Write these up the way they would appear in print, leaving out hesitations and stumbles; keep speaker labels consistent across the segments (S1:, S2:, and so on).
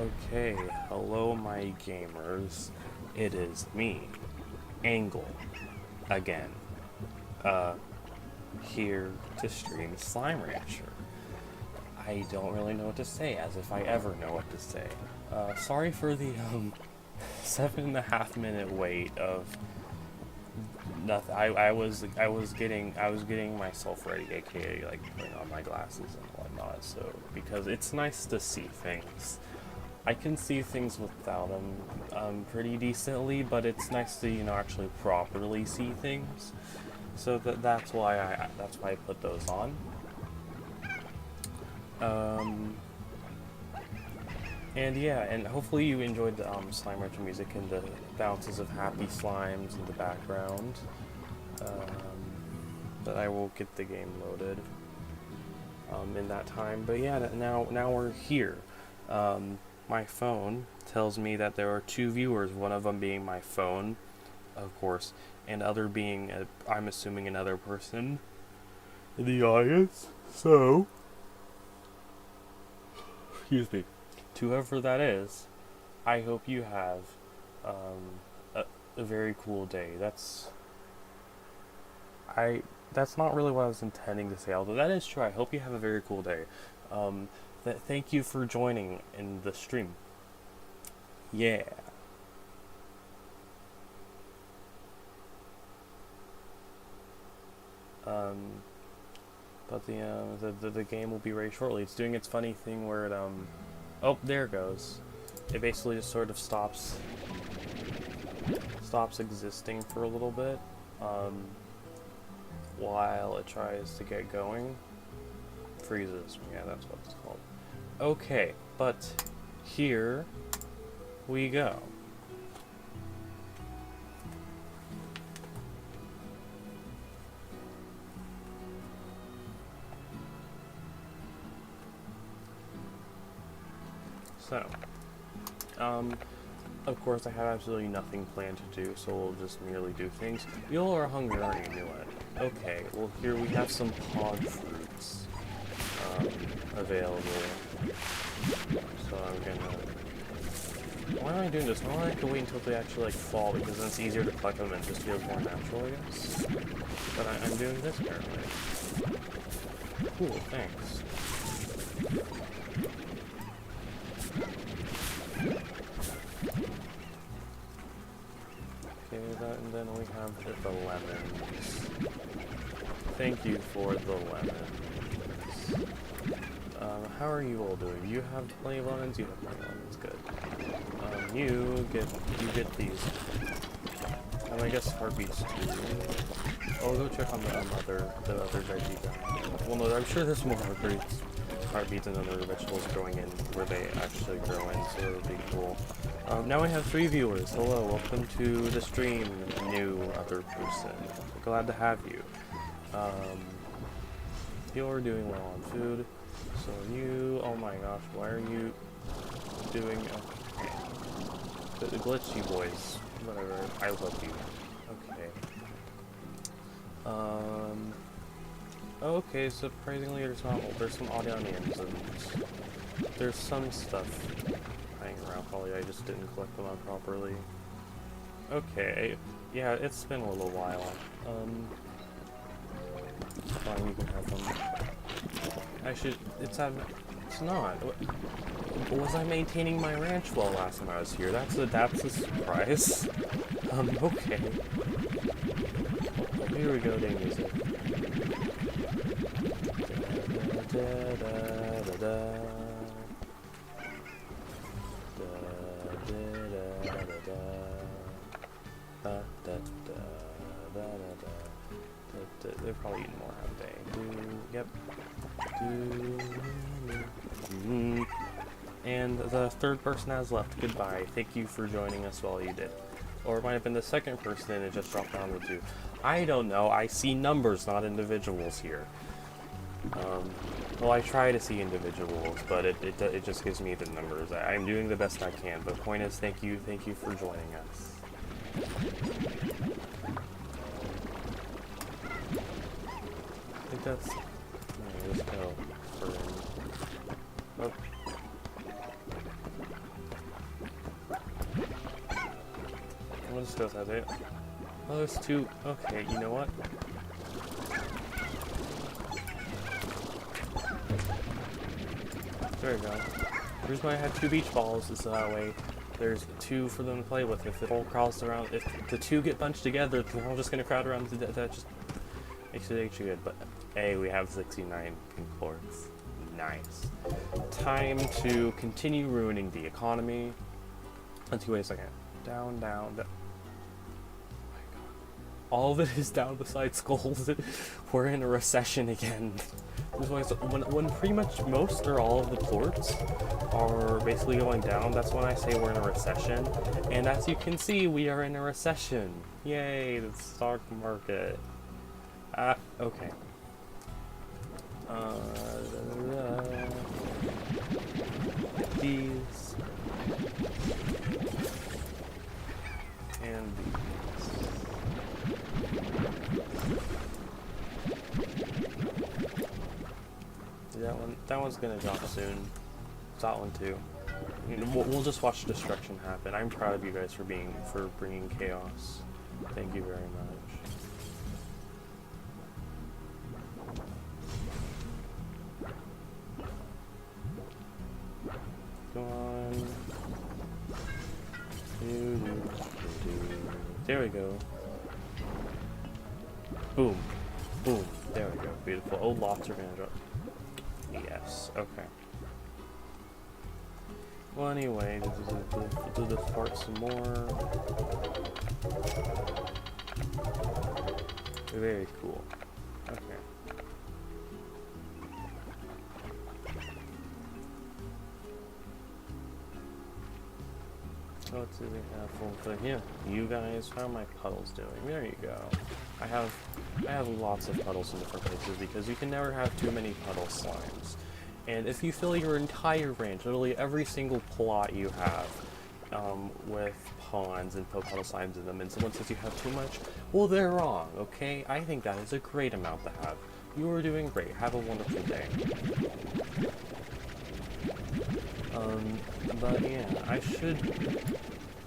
S1: Okay, hello my gamers. It is me, Angle, again. Uh, Here to stream Slime Rancher. I don't really know what to say, as if I ever know what to say. Sorry for the, 7.5 minute wait of nothing. I was getting myself ready, aka like putting on my glasses and whatnot, so, because it's nice to see things. I can see things without them pretty decently, but it's nice to, actually properly see things. So that's why I put those on. And yeah, and hopefully you enjoyed the Slime Rancher music and the bounces of happy slimes in the background. But I will get the game loaded in that time. But yeah, now we're here. My phone tells me that there are 2 viewers, one of them being my phone, of course, and other being, I'm assuming, another person in the audience. So, excuse me, to whoever that is, I hope you have a very cool day. That's not really what I was intending to say, although that is true. I hope you have a very cool day. Thank you for joining in the stream. Yeah. But the game will be ready shortly. It's doing its funny thing where it oh, there it goes. It basically just sort of stops existing for a little bit while it tries to get going. Freezes. Yeah, that's what it's called. Okay, but here we go. So, of course I have absolutely nothing planned to do, so we'll just merely do things. You all are hungry, aren't you? Okay, well here we have some pod fruits available. So I'm gonna... Why am I doing this? Why don't I have to wait until they actually like fall, because then it's easier to collect them and it just feels more natural, I guess. But I'm doing this apparently. Cool, thanks. Okay, and then we have the lemons. Thank you for the lemons. How are you all doing? You have plenty of lemons? You have plenty of lemons, good. You get these. And I guess heartbeats too. I'll go check on the other veggie guy. Well, no, I'm sure there's more heartbeats and other vegetables growing in where they actually grow in, so it would be cool. Now we have 3 viewers. Hello, welcome to the stream, new other person. Glad to have you. You're doing well on food. So you, oh my gosh, why are you doing, okay. The glitchy boys, whatever, I love you. Okay. Okay, surprisingly there's some odd onions and there's some stuff hanging around. Probably I just didn't collect them out properly. Okay, yeah, it's been a little while. Fine, you can have them. It's not. Was I maintaining my ranch well last time I was here? That's a surprise. Okay. Here we go, day music. They're probably eating more, haven't they? Yep. And the 3rd person has left. Goodbye. Thank you for joining us while you did. Or it might have been the 2nd person and it just dropped down to 2. I don't know. I see numbers, not individuals here. Well, I try to see individuals, but it just gives me the numbers. I'm doing the best I can, but point is, thank you for joining us. I think that's... Let's go for... Oh. still has it. Oh, there's two. Okay, you know what? There we go. The reason why I had 2 beach balls is so that way there's 2 for them to play with. If it all crowds around, if the 2 get bunched together, they're all just gonna crowd around. That just makes it actually good. But hey, we have 69 concordance. Nice. Time to continue ruining the economy. Let's wait a second. Down, down, down. Oh my god. All of it is down besides skulls. We're in a recession again. When pretty much most or all of the ports are basically going down, that's when I say we're in a recession. And as you can see, we are in a recession. Yay, the stock market. Okay. These. And these. That one's gonna drop soon. That one too. We'll just watch destruction happen. I'm proud of you guys for bringing chaos. Thank you very much. Come on. There we go. Boom. Boom. There we go. Beautiful. Oh, lots are gonna drop. Yes. Okay. Well, anyway, do this part some more. Very cool. Okay. What do we have for here? You guys, how are my puddles doing? There you go. I have lots of puddles in different places because you can never have too many puddle slimes. And if you fill your entire range, literally every single plot you have, with ponds and puddle slimes in them, and someone says you have too much, well, they're wrong, okay? I think that is a great amount to have. You are doing great. Have a wonderful day. But yeah, I should,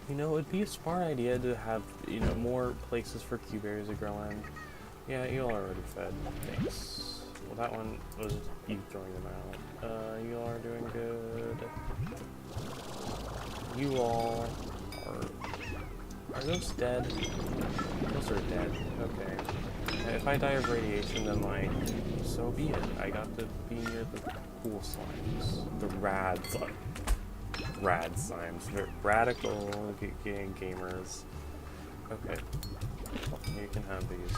S1: you know, it'd be a smart idea to have, you know, more places for cuberries to grow in. Yeah, you all are already fed. Thanks. Well, that one was you throwing them out. You all are doing good. You all are those dead? Those are dead. Okay. If I die of radiation, then like, so be it. I got to be near the cool slimes. The rad slimes. They're radical gamers. Okay. Well, you can have these.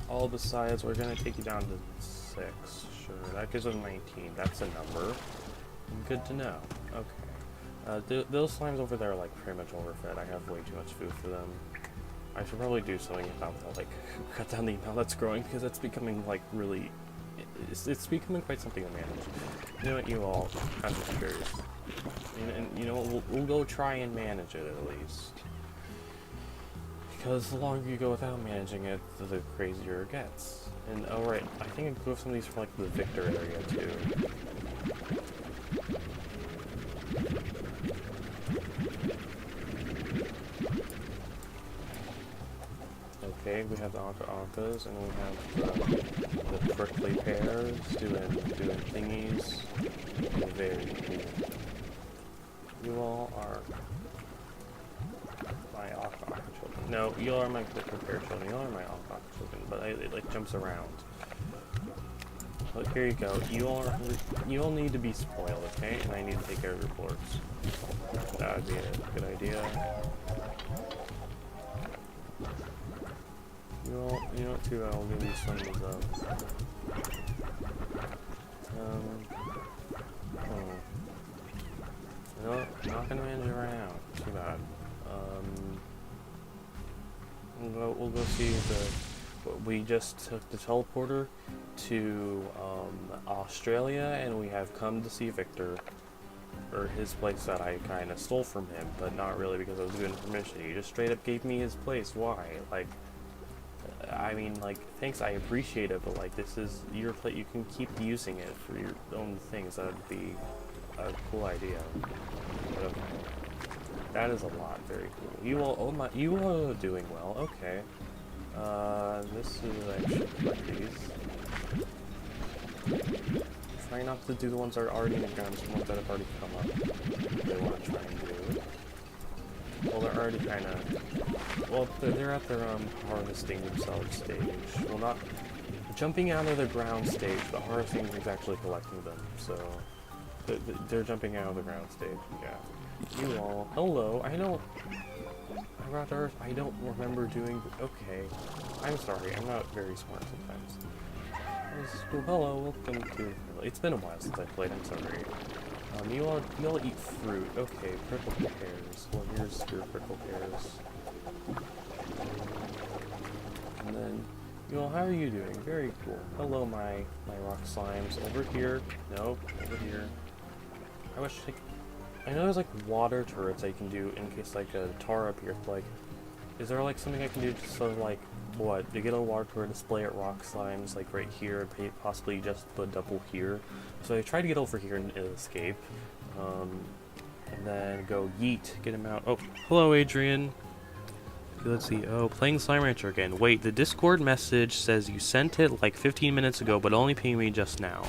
S1: All besides, we're gonna take you down to 6. Sure, that gives us 19. That's a number. Good to know. Okay. Those slimes over there are like pretty much overfed. I have way too much food for them. I should probably do something about that, like cut down the amount that's growing, because it's becoming like really, it's becoming quite something to manage. You know what, you all, I'm just curious. And you know, we'll go try and manage it at least. Because the longer you go without managing it, the crazier it gets. And oh right, I think I grew some of these for like the Victor area too. Okay, we have the Anka-Ankas, and we have the prickly pears doing thingies. Very cool. You all are my Anka-Anka children. No, you all are my prickly pear children. You all are my Anka-Anka children, but it like jumps around. But here you go. You all need to be spoiled, okay? And I need to take care of your boards. That would be a good idea. You know what, too, I'll give you some of those. You know what, I'm not gonna manage it right now. Too bad. We'll go see we just took the teleporter to, Australia, and we have come to see Victor, or his place that I kinda stole from him, but not really because I was given permission. He just straight up gave me his place. Why? Like, I mean, like, thanks, I appreciate it, but, like, this is your plate. You can keep using it for your own things. That would be a cool idea. But okay. That is a lot. Very cool. You all, oh my, you are doing well. Okay. This is actually these. Try not to do the ones that are already in the ground, just the ones that have already come up. They want to try and do. Well, they're already kind of. Well, they're at their harvesting themselves stage. Well, not jumping out of the ground stage, but harvesting is actually collecting them. So they're jumping out of the ground stage. Yeah. You all. Hello. I don't remember doing. Okay. I'm sorry. I'm not very smart sometimes. Well, hello. Welcome to. It's been a while since I played. I'm sorry. You all eat fruit. Okay. Purple pears. Well, here's your purple pears. And then, you all, how are you doing? Very cool. Hello, my rock slimes. Over here. Nope. Over here. I wish I know there's like water turrets I can do in case like a tar appears. Like, is there like something I can do just so like what to get a water turret, display at rock slimes like right here, possibly just put double here. So I tried to get over here and escape, and then go yeet, get him out. Oh, hello, Adrian. Let's see. Oh, playing Slime Rancher again. Wait, the Discord message says you sent it like 15 minutes ago, but only pinged me just now.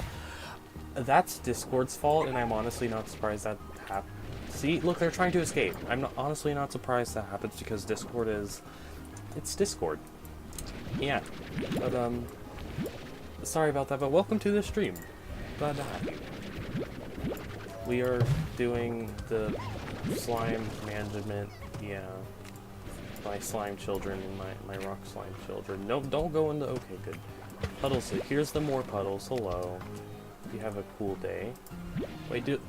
S1: That's Discord's fault, and I'm honestly not surprised that happened. See, look, they're trying to escape. I'm honestly not surprised that happens because Discord is... It's Discord. Yeah. But, sorry about that, but welcome to the stream. Glad to have you. We are doing the slime management, yeah. My slime children and my rock slime children. No, don't go into... Okay, good. Puddles, here's the more puddles. Hello. You have a cool day. Wait, do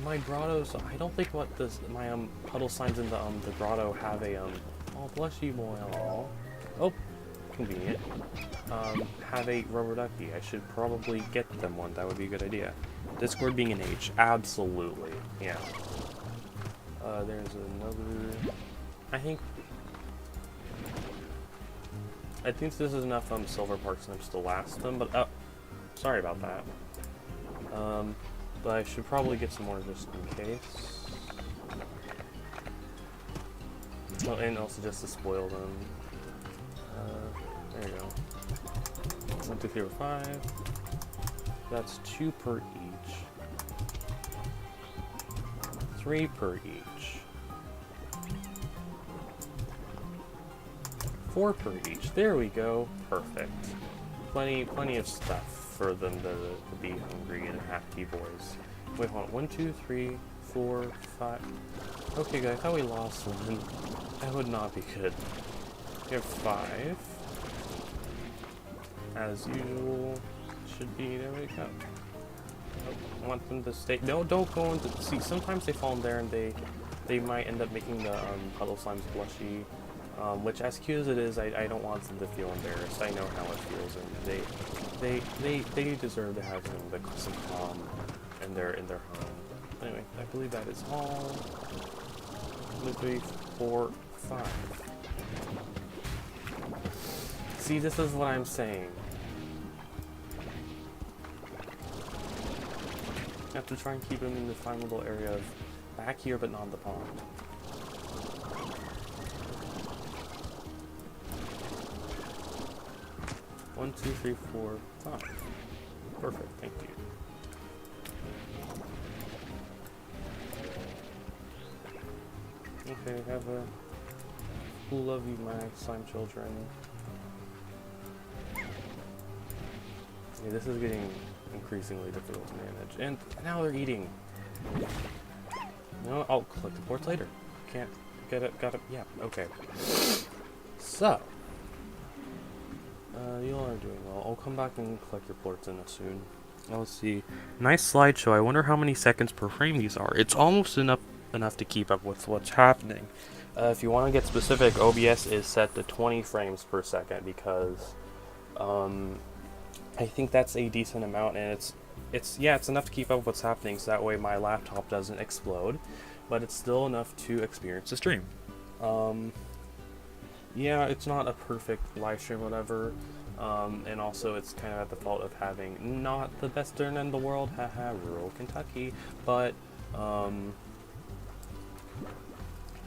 S1: my grottos? I don't think what this my puddle signs in the grotto have a oh bless you boy. Oh, convenient. Have a rubber ducky. I should probably get them one. That would be a good idea. Discord being an H, absolutely. Yeah. There's another. I think this is enough silver parts snips to last them, but sorry about that. But I should probably get some more just in case. Oh, and also just to spoil them. There you go. 1, 2, 3, 4, 5. That's 2 per each. 3 per each. 4 per each. There we go. Perfect. Plenty of stuff for them to be hungry and happy boys. Wait, hold on. 1, 2, 3, 4, 5. Okay, guys, I thought we lost one. That would not be good. We have 5. As usual. Should be. There we go. Oh, I want them to stay. No, don't go into. See, sometimes they fall in there and they might end up making the puddle slimes blushy. Which, as cute as it is, I don't want them to feel embarrassed. I know how it feels, and they deserve to have some calm in their home. Anyway, I believe that is all. 1, 2, 3, 4, 5. See, this is what I'm saying. You have to try and keep them in the fine little area of back here, but not the pond. One, 2, 3, 4, 5. Perfect, thank you. Okay, have a who love you, my slime children. Yeah, this is getting increasingly difficult to manage. And now they're eating. No, I'll collect the ports later. Can't get it, got it, yeah, okay. So. You all are doing well. I'll come back and collect your ports in soon. Now let's see. Nice slideshow. I wonder how many seconds per frame these are. It's almost enough to keep up with what's happening. If you want to get specific, OBS is set to 20 frames per second because I think that's a decent amount, and it's enough to keep up with what's happening, so that way my laptop doesn't explode, but it's still enough to experience the stream. Yeah, it's not a perfect live stream or whatever, and also it's kind of at the fault of having not the best internet in the world, haha, rural Kentucky, but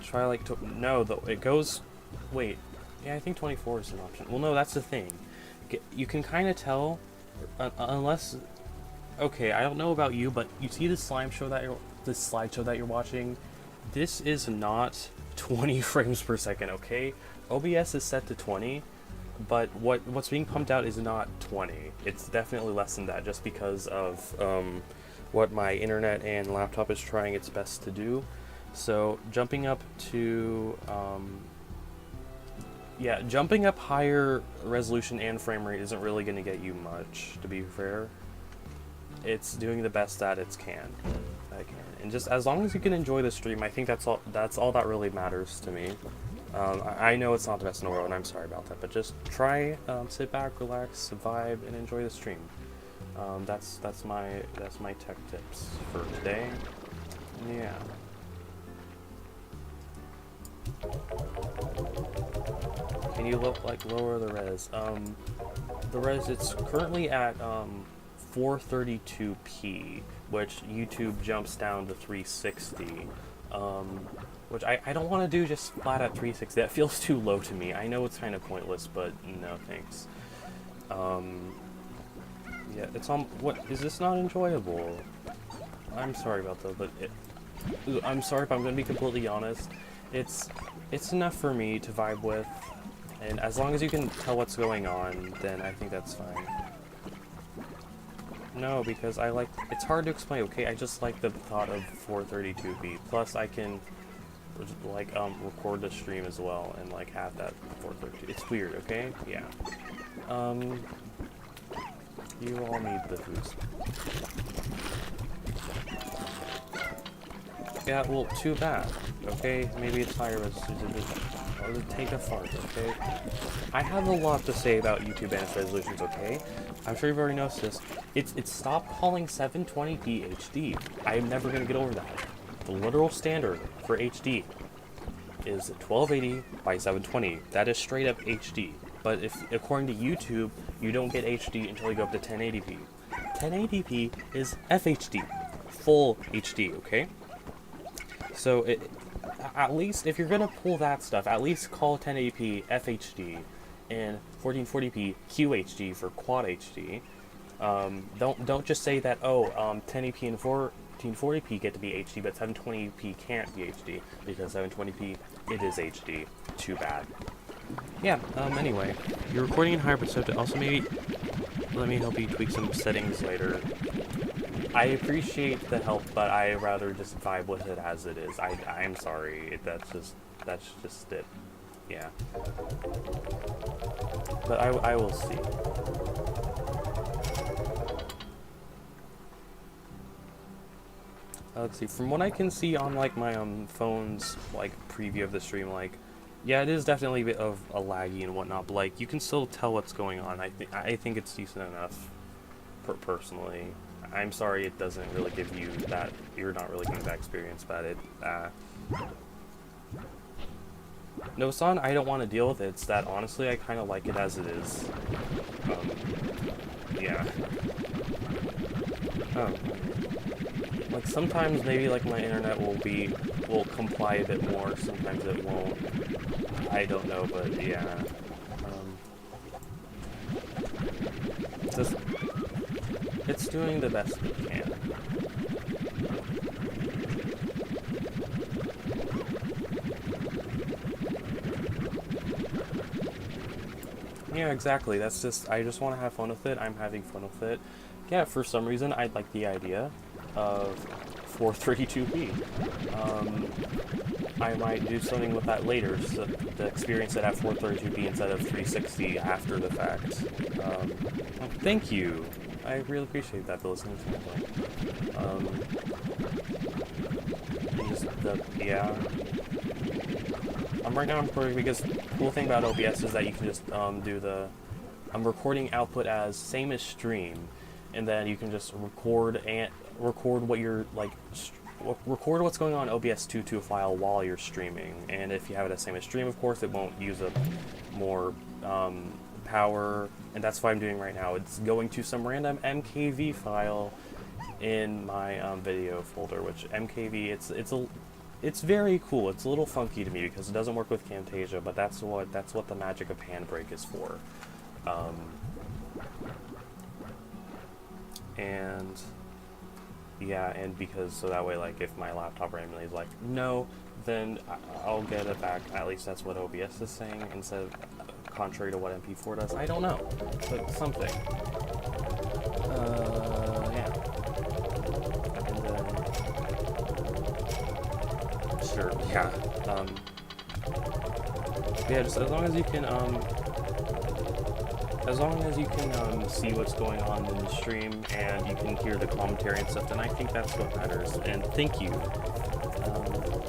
S1: try like no, though it goes. Wait, yeah, I think 24 is an option. Well, no, that's the thing. You can kind of tell, unless. Okay, I don't know about you, but you see this slideshow that you're watching. This is not 20 frames per second. Okay, OBS is set to 20, but what's being pumped out is not 20. It's definitely less than that, just because of what my internet and laptop is trying its best to do. So jumping up to jumping up higher resolution and frame rate isn't really going to get you much, to be fair. It's doing the best that it can. And just as long as you can enjoy the stream, I think that's all that really matters to me. I know it's not the best in the world, and I'm sorry about that, but just try, sit back, relax, vibe, and enjoy the stream. That's my tech tips for today. Yeah. Can you lower the res? The res, it's currently at 432p, which YouTube jumps down to 360. Which I don't want to do just flat at 360. That feels too low to me. I know it's kind of pointless, but no thanks. Yeah, it's on. What is this not enjoyable? I'm sorry about that, but I'm sorry if I'm going to be completely honest. It's enough for me to vibe with, and as long as you can tell what's going on, then I think that's fine. No, because it's hard to explain, okay? I just like the thought of 432p. Plus, I can, record the stream as well and, have that 432. It's weird, okay? Yeah. You all need the boost. Yeah, well, too bad, okay? Maybe it's higher resolution. Take a fart, okay? I have a lot to say about YouTube and its resolutions, okay? I'm sure you've already noticed this. It's stopped calling 720p HD. I'm never gonna get over that. The literal standard for HD is 1280 by 720. That is straight up HD. But if, according to YouTube, you don't get HD until you go up to 1080p. 1080p is FHD, full HD, okay? So at least if you're gonna pull that stuff, at least call 1080p FHD and 1440p QHD for Quad HD. Don't just say that 1080p and 1440p get to be HD, but 720p can't be HD, because 720p it is HD. Too bad. Yeah. Anyway, you're recording in higher perspective. Also, maybe let me help you tweak some settings later. I appreciate the help, but I rather just vibe with it as it is. I'm sorry. That's just it. Yeah. But I will see. Let's see. From what I can see on my phone's preview of the stream, yeah, it is definitely a bit of a laggy and whatnot, but you can still tell what's going on. I think it's decent enough. Personally, I'm sorry it doesn't really give you that. You're not really getting that experience, but no, son, I don't want to deal with it. It's that honestly, I kind of like it as it is. Yeah. Sometimes maybe my internet will comply a bit more. Sometimes it won't. I don't know, but yeah. It's doing the best it can. Yeah, exactly. That's I just want to have fun with it. I'm having fun with it. Yeah, for some reason, I like the idea of 432p. I might do something with that later, so to experience it at 432p instead of 360 after the fact. Thank you. I really appreciate that, for listening to me. Yeah. Right now I'm recording because the cool thing about OBS is that you can just do the recording output as same as stream, and then you can just record what you're record what's going on OBS to a file while you're streaming. And if you have it as same as stream, of course, it won't use up more power, and that's what I'm doing right now. It's going to some random MKV file in my video folder, which MKV, it's very cool. It's a little funky to me because it doesn't work with Camtasia, but that's what the magic of Handbrake is for. And yeah, and because so that way, like, if my laptop randomly is like no, then I'll get it back. At least that's what OBS is saying, instead of contrary to what MP4 does. I don't know, but something. Yeah. And then sure, yeah. Yeah, just as long as you can see what's going on in the stream and you can hear the commentary and stuff, then I think that's what matters. And thank you.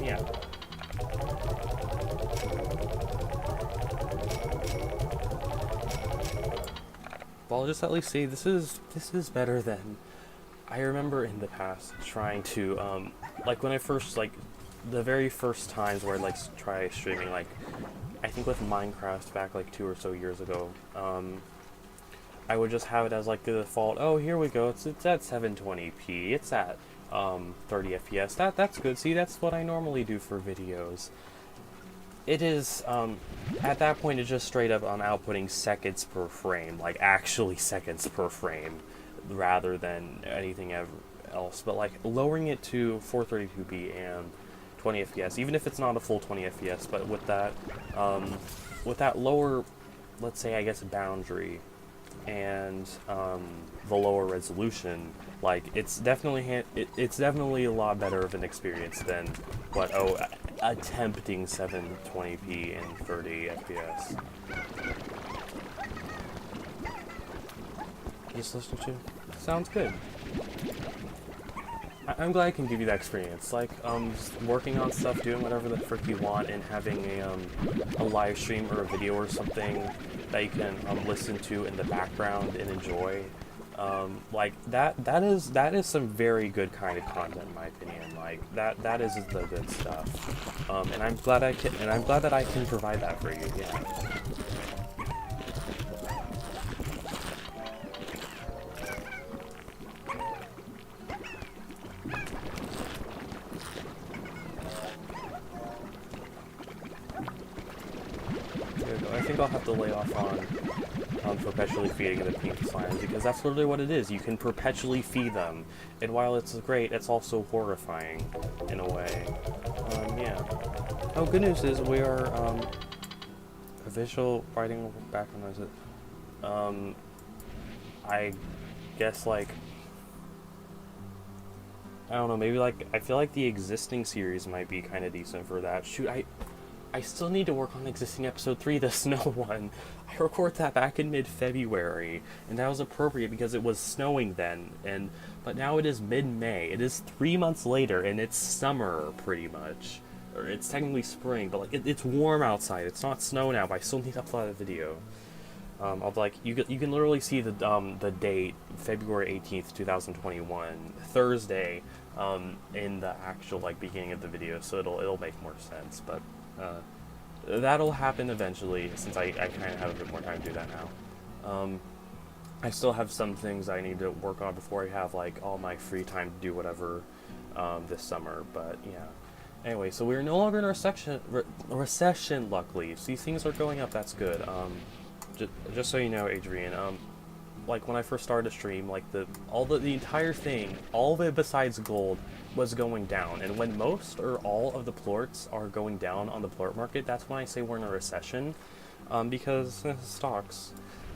S1: Yeah. Well, I'll just at least say this is better than I remember in the past trying to like when I first, like, the very first times where I'd like try streaming, like I think with Minecraft back like 2 or so years ago, I would just have it as like the default, oh, here we go, it's at 720p, it's at 30 FPS, that's good, see, that's what I normally do for videos. It is, at that point, it's just straight up outputting seconds per frame, like actually seconds per frame, rather than anything else, but like lowering it to 432p and 20 FPS, even if it's not a full 20 FPS, but with that lower, let's say, I guess, boundary, and the lower resolution, like, it's definitely a lot better of an experience than what attempting 720p and 30 FPS. Just listening to sounds good. I'm glad I can give you that experience, like, working on stuff, doing whatever the frick you want, and having a live stream or a video or something that you can listen to in the background and enjoy. Like, that is some very good kind of content, in my opinion. Like, that is the good stuff. And I'm glad that I can provide that for you, yeah. I think I'll have to lay off on perpetually feeding the pink slimes, because that's literally what it is. You can perpetually feed them, and while it's great, it's also horrifying in a way. Yeah. Oh, good news is we are a visual writing background. Is it? I guess, like, I don't know. Maybe, like, I feel like the existing series might be kind of decent for that. Shoot, I still need to work on existing episode 3, the snow one. I recorded that back in mid-February, and that was appropriate because it was snowing then, but now it is mid-May. It is 3 months later, and it's summer, pretty much. Or it's technically spring, but like it's warm outside. It's not snow now, but I still need to upload a video. I'll like you can literally see the date, February 18th, 2021, Thursday, in the actual, like, beginning of the video, so it'll make more sense, but that'll happen eventually, since I kind of have a bit more time to do that now. I still have some things I need to work on before I have, like, all my free time to do whatever this summer, but yeah. Anyway, so we're no longer in a recession, luckily. So these things are going up, that's good. Just so you know, Adrian, like, when I first started to stream, like, the entire thing, all of it besides gold, was going down, and when most or all of the plorts are going down on the plort market, that's when I say we're in a recession, because stocks.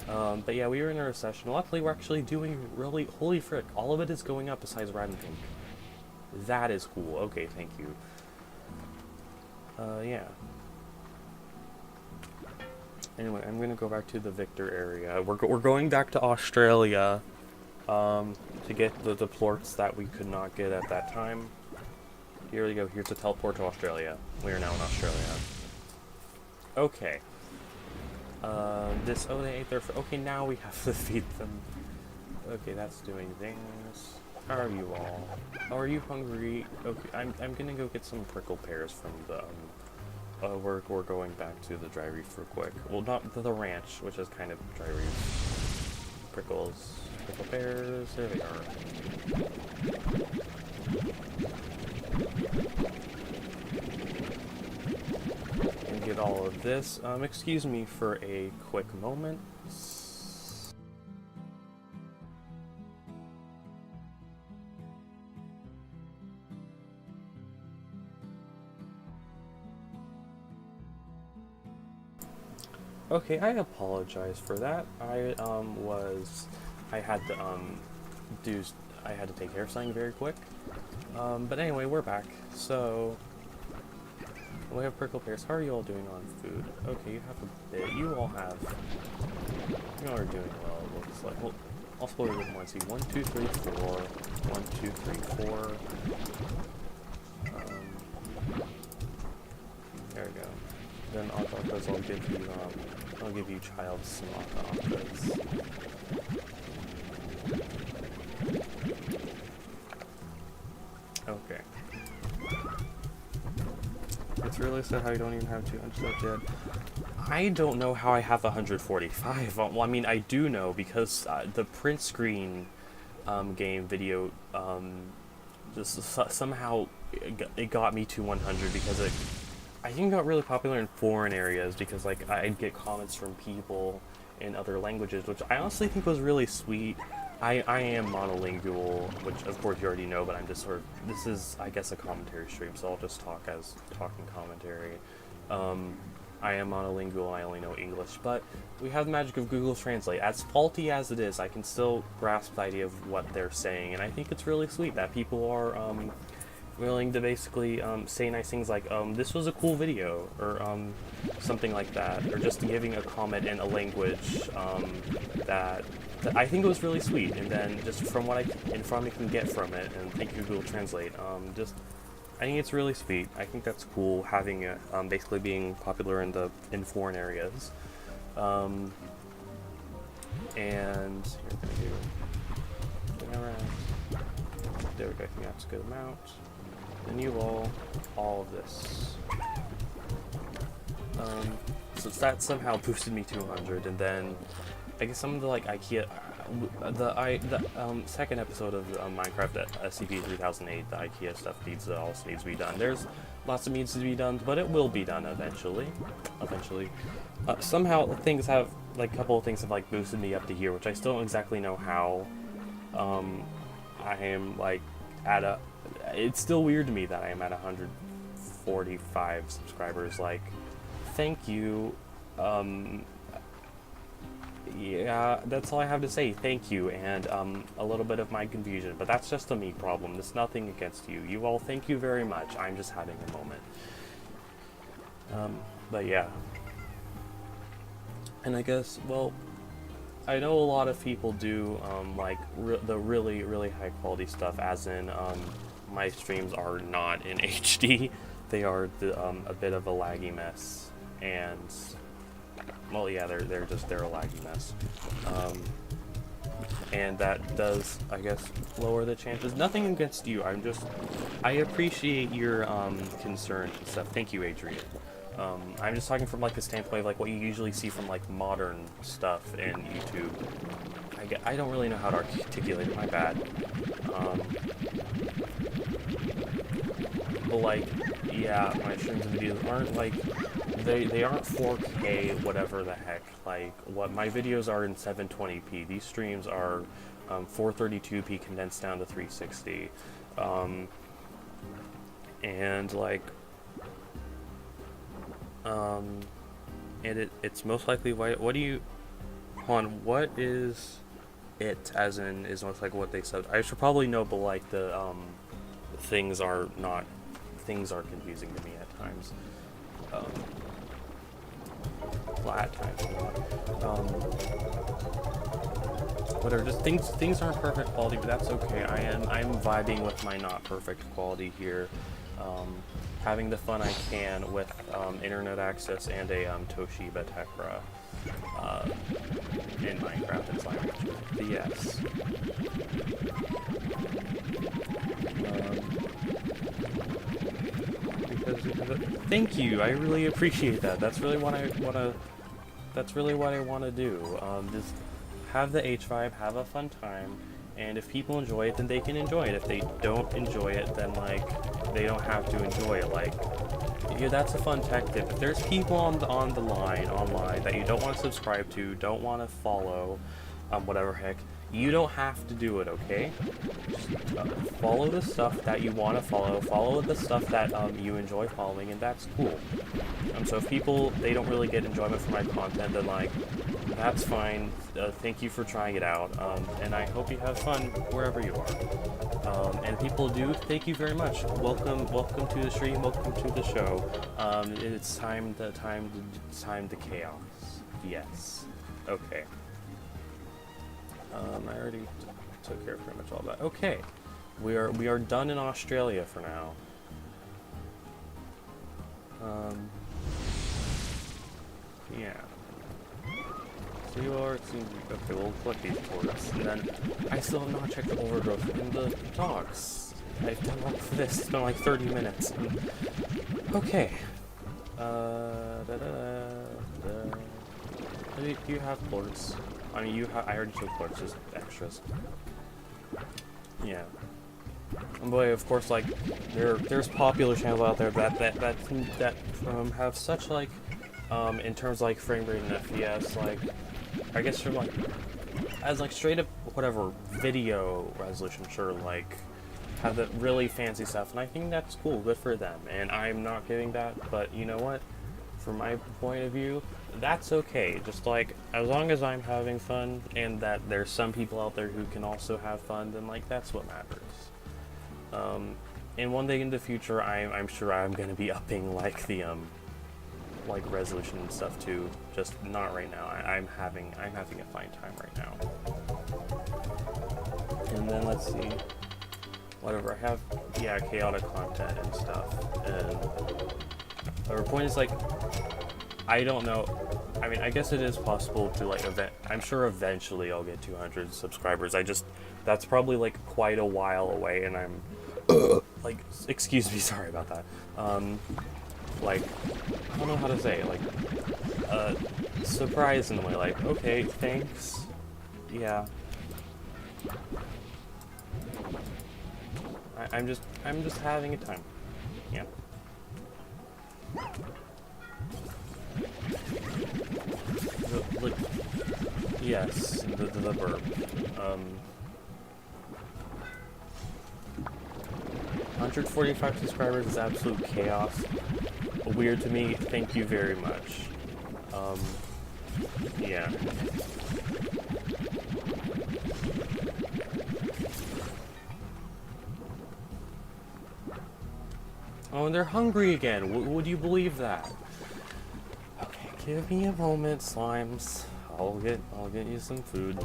S1: But yeah, we were in a recession. Luckily, we're actually doing really, holy frick, all of it is going up besides red and pink. That is cool. Okay, thank you. Yeah. Anyway, I'm gonna go back to the Victor area. We're going back to Australia, to get the plorts that we could not get at that time. Here we go. Here's the teleport to Australia. We are now in Australia. Okay. They ate their okay, now we have to feed them. Okay, that's doing things. How are you all? Oh, are you hungry? Okay, I'm gonna go get some prickle pears from the, we're going back to the dry reef real quick. Well, not the ranch, which is kind of dry reef. Prickle pears, there they are. get all of this. Excuse me for a quick moment. Okay, I apologize for that. I had to take care of something very quick. But anyway, we're back. So we have prickle pears. How are you all doing on food? Okay, you have a bit. You all are doing well, it looks like. Well, I'll split it with one. See, 1, 2, 3, 4. 1, 2, 3, 4. There we go. Then alfalfas, I'll give you child some alfalfas. Okay. It's really sad how you don't even have 200 left yet. I don't know how I have 145. Well, I mean, I do know because the print screen game video just somehow it got me to 100 because I think it got really popular in foreign areas because like I'd get comments from people in other languages, which I honestly think was really sweet. I am monolingual, which of course you already know, but I'm just this is, I guess, a commentary stream, so I'll just talk as talking commentary. I am monolingual, I only know English, but we have the magic of Google Translate. As faulty as it is, I can still grasp the idea of what they're saying, and I think it's really sweet that people are willing to basically say nice things like, this was a cool video, or something like that, or just giving a comment in a language that I think it was really sweet, and then just from what I can get from it, and thank you Google Translate, I think it's really sweet. I think that's cool having it basically being popular in foreign areas, and you're gonna do around. There we go. I think that's a good amount. And you all of this. So that somehow boosted me to 100, and then I guess some of the like IKEA, the second episode of Minecraft SCP-3008, the IKEA stuff also needs to be done. There's lots of needs to be done, but it will be done eventually. Somehow things have, like, a couple of things have like boosted me up to here, which I still don't exactly know how. I am like it's still weird to me that I am at 145 subscribers. Like, thank you. Yeah, that's all I have to say. Thank you, and a little bit of my confusion, but that's just a me problem. There's nothing against you. You all, thank you very much. I'm just having a moment. But yeah. And I guess, well, I know a lot of people do like the really, really high quality stuff, as in my streams are not in HD. They are a bit of a laggy mess, and well, yeah, they're a laggy mess, and that does, I guess, lower the chances. Nothing against you. I appreciate your concern and stuff. Thank you, Adrian. I'm just talking from like the standpoint of like what you usually see from like modern stuff in YouTube. I don't really know how to articulate it. My bad. But like, yeah, my streams and videos aren't like they aren't 4K whatever the heck. Like, what my videos are in 720p. These streams are 432p condensed down to 360. And like, and it's most likely what do you, hold on, what is it, as in, is most likely what they said. I should probably know, but like the things are confusing to me at times. Well, at times, whatever. Just things aren't perfect quality, but that's okay. I'm vibing with my not perfect quality here. Having the fun I can with internet access and a Toshiba Tecra in Minecraft and Slime. But yes. Thank you. I really appreciate that. That's really what I want to do. Just have the H vibe, have a fun time, and if people enjoy it, then they can enjoy it. If they don't enjoy it, then like they don't have to enjoy it. Like, Yeah, that's a fun tech tip. If there's people on the line online that you don't want to subscribe to, don't want to follow, whatever heck, you don't have to do it, okay? Just, follow the stuff that you want to follow the stuff that you enjoy following, and that's cool. So if people, they don't really get enjoyment from my content, then like, that's fine. Thank you for trying it out, and I hope you have fun wherever you are. And people do, thank you very much. Welcome to the stream. Welcome to the show. It's time to chaos. Yes. Okay. I already took care of pretty much all that. Okay, we are done in Australia for now. Yeah. So you are, it seems, okay, we'll collect these torts, and then I still have not checked the overgrowth in the dogs. I've done all for this, it's been like 30 minutes. Okay. Do you have plorts? I mean, I already took plorts, just extras. Yeah. And boy, of course, like, there's popular channels out there that have such, like, in terms of, like, frame rate and FPS, like, I guess from, like, as, like, straight up, whatever, video resolution, sure, like, have the really fancy stuff, and I think that's cool, good for them, and I'm not giving that, but you know what? From my point of view, that's okay. Just like, as long as I'm having fun and that there's some people out there who can also have fun, then like that's what matters. And one day in the future, I'm sure I'm gonna be upping like the like resolution and stuff too. Just not right now. I'm having a fine time right now. And then let's see. Whatever I have, yeah, chaotic content and stuff. And the point is like, I don't know. I mean, I guess it is possible to like I'm sure eventually I'll get 200 subscribers. That's probably like quite a while away, and I'm like, excuse me, sorry about that. Like, I don't know how to say it, like, surprisingly, like, okay, thanks, yeah. I'm just having a time, yeah. Yes, the verb. 145 subscribers is absolute chaos. Weird to me. Thank you very much. Yeah. Oh, and they're hungry again. Would you believe that? Okay, give me a moment, slimes. I'll get you some food.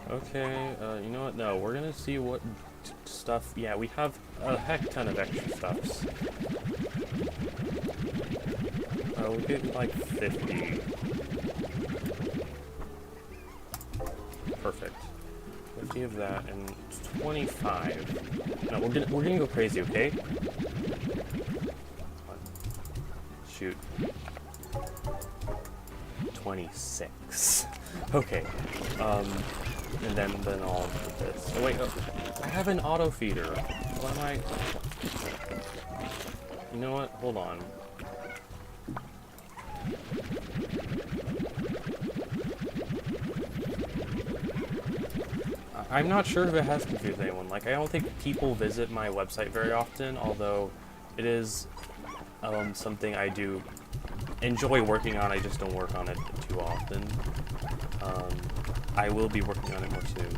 S1: Okay, you know what? No, we're gonna see what stuff. Yeah, we have a heck ton of extra stuffs. We'll get like 50. Perfect. 50 of that and 25. No, we're gonna go crazy, okay? Shoot. 26. Okay. And then I'll do this. Oh wait, I have an auto feeder. Why am I? You know what? Hold on. I'm not sure if it has confused anyone. Like, I don't think people visit my website very often, although it is something I do enjoy working on. I just don't work on it too often. I will be working on it more soon.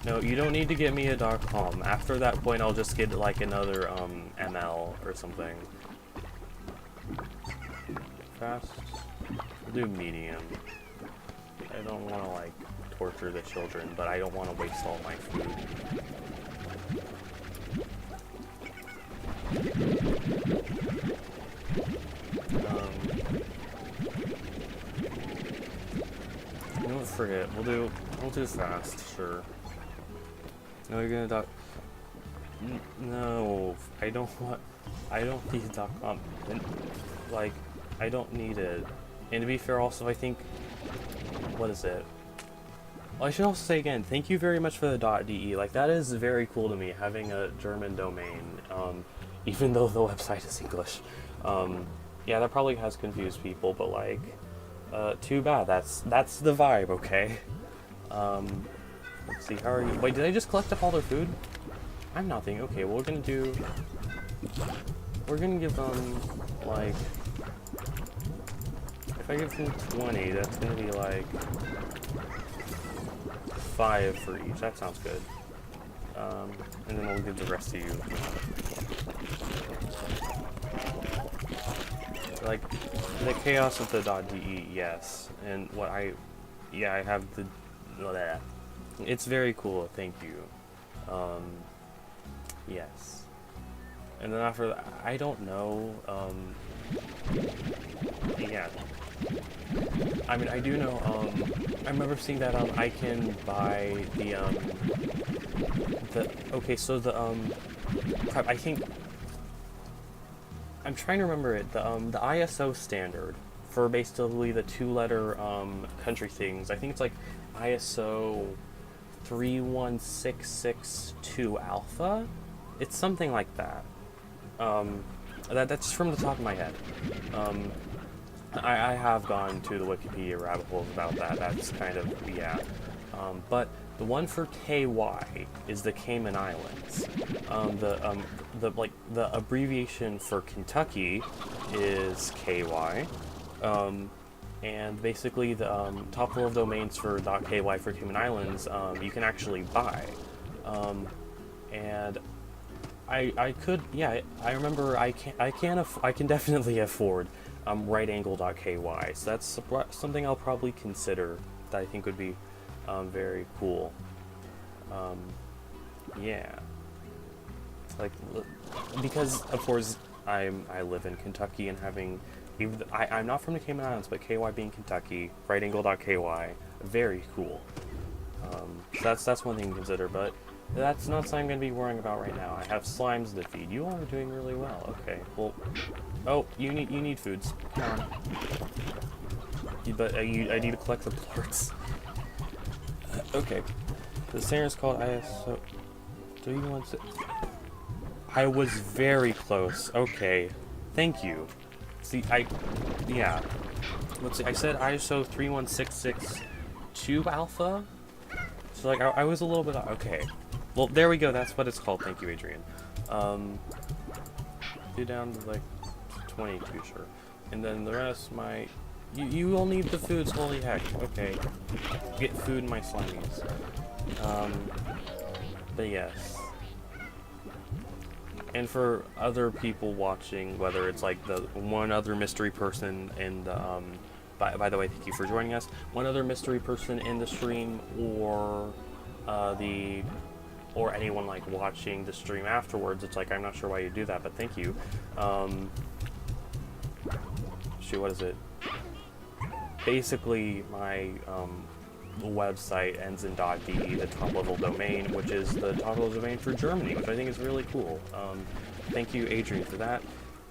S1: No, you don't need to get me a .com. After that point, I'll just get like another ML or something. Fast. We'll do medium. I don't want to like torture the children, but I don't want to waste all my food. Don't forget, we'll do fast, sure. No, you're gonna No, I don't want. I don't need .com. And, like, I don't need it. And to be fair, also, I think. What is it? Well, I should also say again, thank you very much for the .de. Like, that is very cool to me, having a German domain, even though the website is English. Yeah, that probably has confused people, but like, too bad. That's the vibe, okay? Let's see, how are you? Wait, did I just collect up all their food? I'm not thinking. Okay, well, we're gonna give them, like, if I give them 20, that's gonna be like 5 for each. That sounds good. And then we'll give the rest to you. Like, the chaos of the .de, yes. And what I have the, that. It's very cool, thank you. Yes. And then after that, I don't know, yeah. I mean, I do know, I remember seeing that, I can buy okay, so crap, I think, I'm trying to remember it, the ISO standard for basically the 2-letter, country things, I think it's like ISO 31662 alpha? It's something like that. That's from the top of my head. I have gone to the Wikipedia rabbit holes about that. That's kind of, yeah. But the one for KY is the Cayman Islands. The abbreviation for Kentucky is KY. And basically the top level domains for .ky for Cayman Islands, you can actually buy. And I could, yeah, I remember I can definitely afford rightangle.ky, so that's something I'll probably consider that I think would be very cool. Yeah, like, because of course I live in Kentucky, and having I'm not from the Cayman Islands, but KY being Kentucky, rightangle.ky, very cool. So that's one thing to consider, but that's not something I'm going to be worrying about right now. I have slimes to feed. You all are doing really well. Okay, well, oh, you need foods. Come on. But I need to collect the plorts. Okay, the center is called ISO 316. I was very close. Okay, thank you. See, yeah. Let's see, I said ISO 31662 alpha? So, like, I was a little bit, okay. Well, there we go, that's what it's called, thank you, Adrian. Do down to, like, 22, sure. And then the rest, you all need the foods, holy heck, okay. Get food in my slimies. But yes. And for other people watching, whether it's like the one other mystery person in the, by the way, thank you for joining us, one other mystery person in the stream, or or anyone like watching the stream afterwards, it's like, I'm not sure why you do that, but thank you. Shoot, what is it? Basically, my website ends in .de, the top level domain, which is the top level domain for Germany, which I think is really cool. Thank you, Adrian, for that.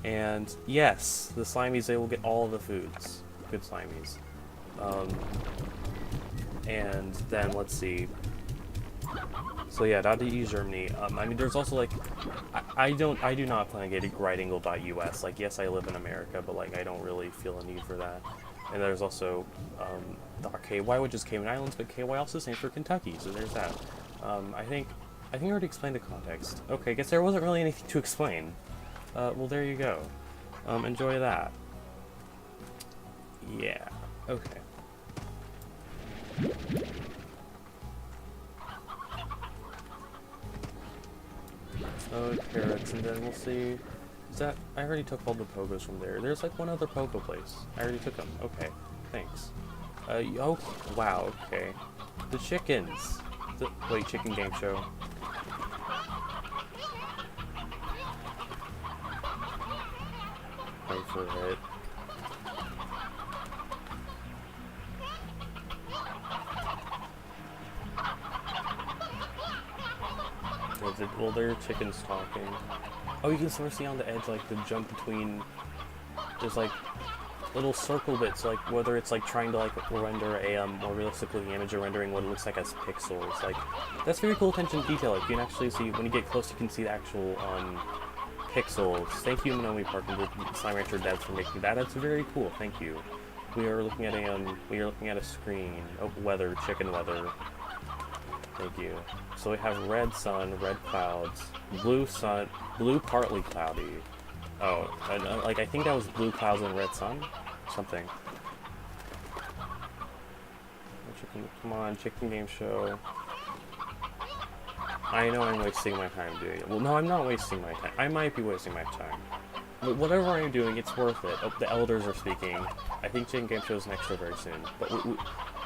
S1: And yes, the Slimies, they will get all the foods. Good Slimies. And then let's see. So yeah, .de Germany. I mean, there's also like, I do not plan on getting rightangle.us. Like, yes, I live in America, but like, I don't really feel a need for that. And there's also .ky, which is Cayman Islands, but KY also stands for Kentucky, so there's that. I think I already explained the context. Okay, I guess there wasn't really anything to explain. Well, there you go. Enjoy that. Yeah. Okay. Oh, carrots, and then we'll see. Is that, I already took all the pogos from there. There's like one other pogo place. I already took them. Okay, thanks. Oh, wow, okay. The chickens. Wait, chicken game show. Wait for it. well, there are chickens talking. Oh, you can sort of see on the edge, like, the jump between, there's, like, little circle bits, like, whether it's, like, trying to, like, render a, more realistic-looking image or rendering what it looks like as pixels. Like, that's very cool attention to detail. Like, you can actually see, when you get close, you can see the actual, pixels. Thank you, Minomi Park, and the Slime Rancher devs for making that. That's very cool. Thank you. We are looking at a screen. Oh, weather, chicken weather. Thank you. So we have red sun, red clouds, blue sun, blue partly cloudy. Oh, like I think that was blue clouds and red sun? Something. Chicken, come on, chicken game show. I know I'm wasting my time doing it. Well, no, I'm not wasting my time. I might be wasting my time. But whatever I'm doing, it's worth it. Oh, the elders are speaking. I think Chicken Game Show is next very soon. But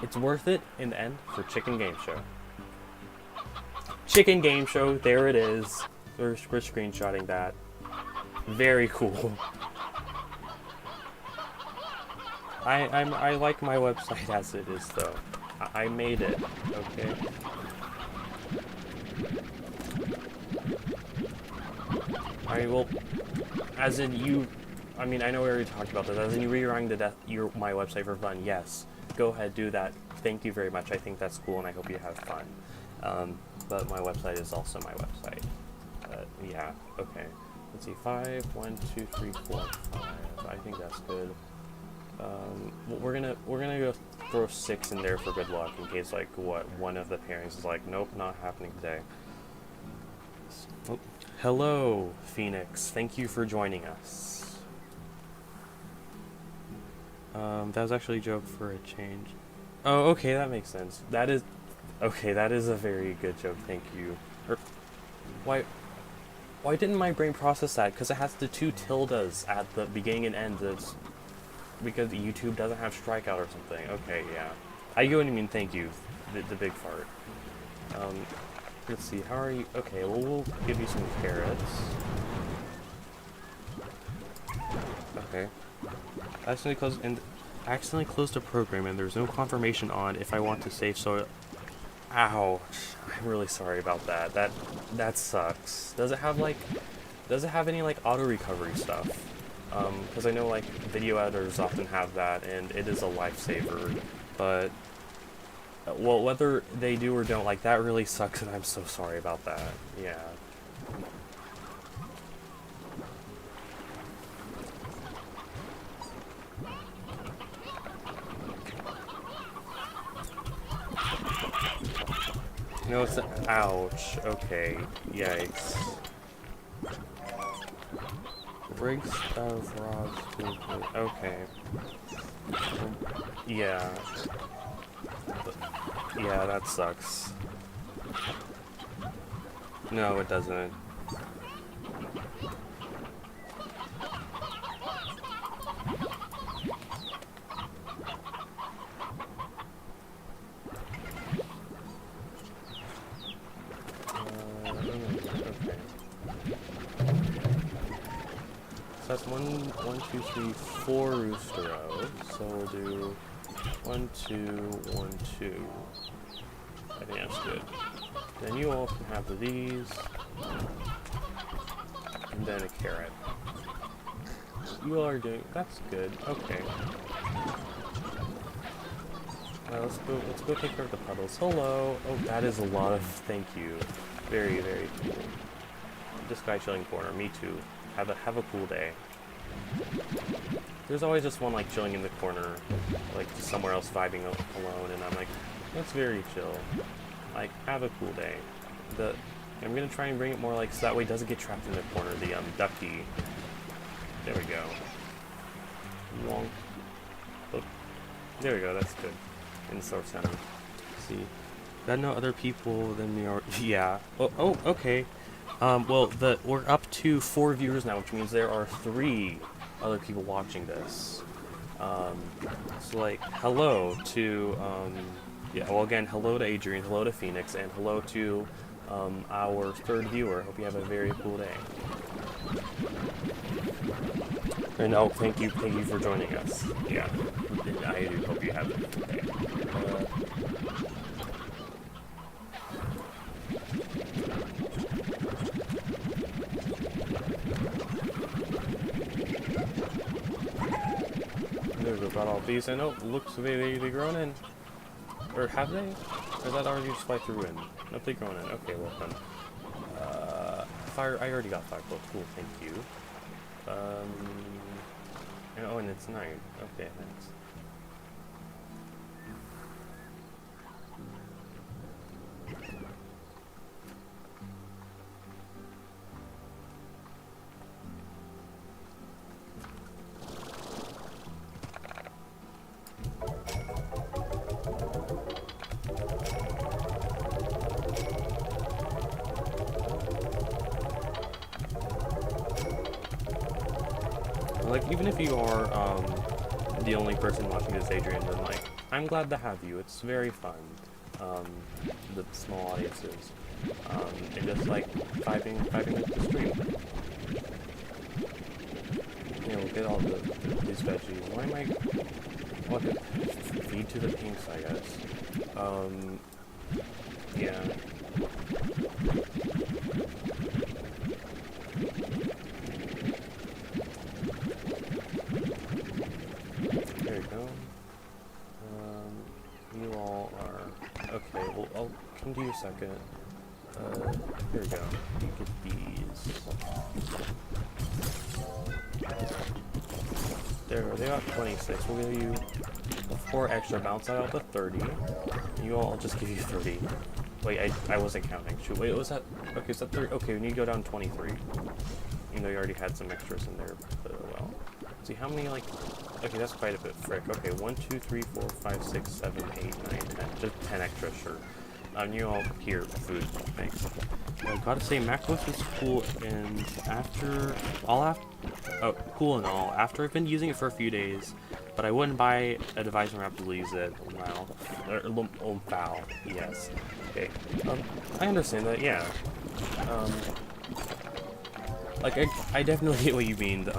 S1: it's worth it in the end for Chicken Game Show. Chicken Game Show, there it is. We're screenshotting that. Very cool. I like my website as it is though. I made it, okay? I will, as in you, I mean, I know we already talked about this, as in you rewriting my website for fun, yes. Go ahead, do that. Thank you very much. I think that's cool and I hope you have fun. But my website is also my website. Yeah, okay. Let's see, 5, 1, 2, 3, 4, 5. I think that's good. We're gonna go throw 6 in there for good luck in case like one of the pairings is like, nope, not happening today. Oh. Hello, Phoenix. Thank you for joining us. That was actually a joke for a change. Oh, okay, that makes sense. That is a very good joke. Thank you. Why didn't my brain process that? Because it has the 2 tildes at the beginning and end. It's because YouTube doesn't have strikeout or something. Okay, yeah. I get what you mean. Thank you. The big fart. Let's see. How are you? Okay, well, we'll give you some carrots. Okay. I accidentally closed the program, and there's no confirmation on if I want to save. So, ow. I'm really sorry about that. That sucks. Does it have any like auto recovery stuff? Because I know like video editors often have that, and it is a lifesaver. But well, whether they do or don't, like that really sucks, and I'm so sorry about that. Yeah. No, it's ouch. Okay. Yikes. Rigs of rods. Okay. Yeah. Yeah, that sucks. No, it doesn't. That's 1, 2, 3, 4 rooster rows. So we'll do 1, 2, 1, 2. I think that's good. Then you all can have these, and then a carrot. You all are doing. That's good. Okay. Let's go take care of the puddles. Hello. Oh, that is a lot of. Thank you. Very, very cool. This guy chilling corner. Me too. Have a cool day. There's always just one like chilling in the corner, like just somewhere else vibing alone, and I'm like, that's very chill. Like, have a cool day. I'm gonna try and bring it more like so that way it doesn't get trapped in the corner. The ducky. There we go. Wonk. Oh, there we go. That's good. In the source center. See, got no other people than me. Or yeah. Oh, okay. Well, we're up to 4 viewers now, which means there are 3 other people watching this. So like, hello to, yeah, well again, hello to Adrian, hello to Phoenix, and hello to, our 3rd viewer. Hope you have a very cool day. And oh, thank you for joining us. Yeah, I do hope you have a good day. got all these, and oh, looks they grown in. Or have they? Or that already just fly through in? Nope, they grown in. Okay, well then. Fire, I already got 5 bolts. Cool, thank you. Oh, and it's 9. Okay, thanks. Like, even if you are the only person watching this, Adrian, then like, I'm glad to have you. It's very fun. The small audiences, and just like vibing with the stream. You know, get all these veggies. Why am I? What? Feed to the pinks, I guess. Yeah. There you go. You all are... Okay, well, I'll come to you a second. Here we go. You get these. There, they got 26. We'll give you 4 extra bounce out of the 30. You all, I'll just give you 30. Wait, I wasn't counting. Shoot, wait, was that... Okay, is that 30? Okay, we need to go down 23. Even though you already had some extras in there, but well. See, how many, like... Okay, that's quite a bit, frick. Okay, 1, 2, 3, 4, 5, 6, 7, 8, 9, 10. Just 10 extra, sure. You all here, food, thanks. I gotta say, macros is cool, and after... Oh, cool and all. After I've been using it for a few days, but I wouldn't buy a device and rapidly use it. Wow. Wow. Yes. Okay. I understand that, yeah. Like, I definitely get what you mean.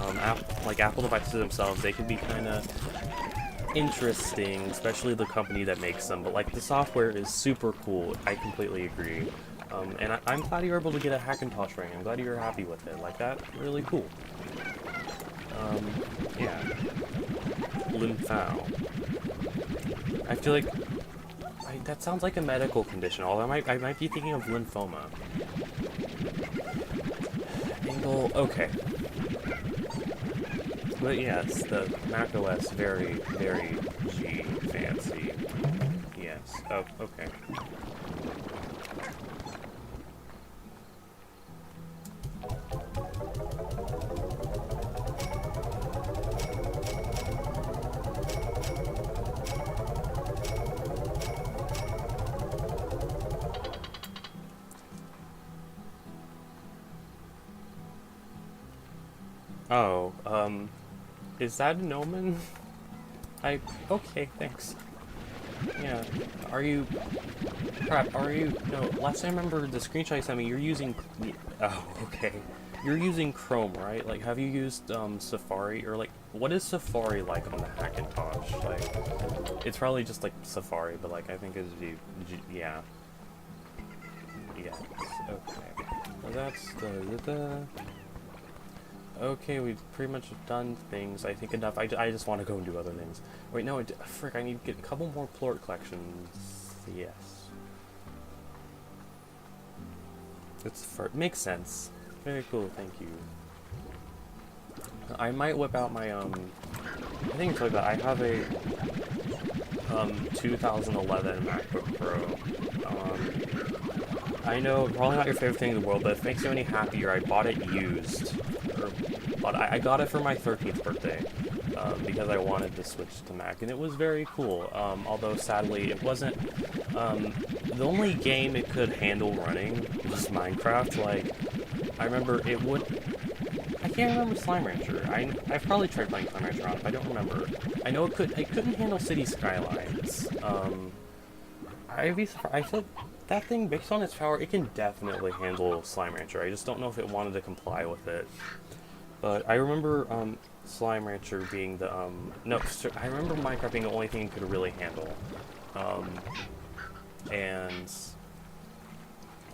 S1: Like, Apple devices themselves, they can be kind of interesting, especially the company that makes them, but, like, the software is super cool. I completely agree. And I'm glad you were able to get a Hackintosh ring. I'm glad you're happy with it. Like, that's really cool. Yeah. Lymphal. I feel like... that sounds like a medical condition, although I might be thinking of lymphoma. Angle, okay. But yes, the macOS, very, very G fancy. Yes. Oh, okay. Oh, is that an omen? Okay, thanks. Yeah, are you, crap, no, last time I remember the screenshot you sent me, you're using, oh, okay. You're using Chrome, right? Like, have you used, Safari, or like, what is Safari like on the Hackintosh? Like, it's probably just like Safari, but like, I think it's, yeah. Yes, okay. Well, that's okay, we've pretty much done things, I think, enough. I just want to go and do other things. Wait, no, frick, I need to get a couple more plort collections. Yes. Makes sense. Very cool, thank you. I might whip out my, I think it's like that. I have a, 2011 MacBook Pro. I know, probably not your favorite thing in the world, but if it makes you any happier, I bought it used. But I got it for my 13th birthday, because I wanted to switch to Mac, and it was very cool, although sadly it wasn't, the only game it could handle running was Minecraft. Like, I remember it would, I can't remember Slime Rancher. I've probably tried playing Slime Rancher on it, but I don't remember. I know it couldn't handle City Skylines. I'd be surprised. I feel like that thing, based on its power, it can definitely handle Slime Rancher. I just don't know if it wanted to comply with it. But I remember Slime Rancher being the, no, I remember Minecraft being the only thing it could really handle. And,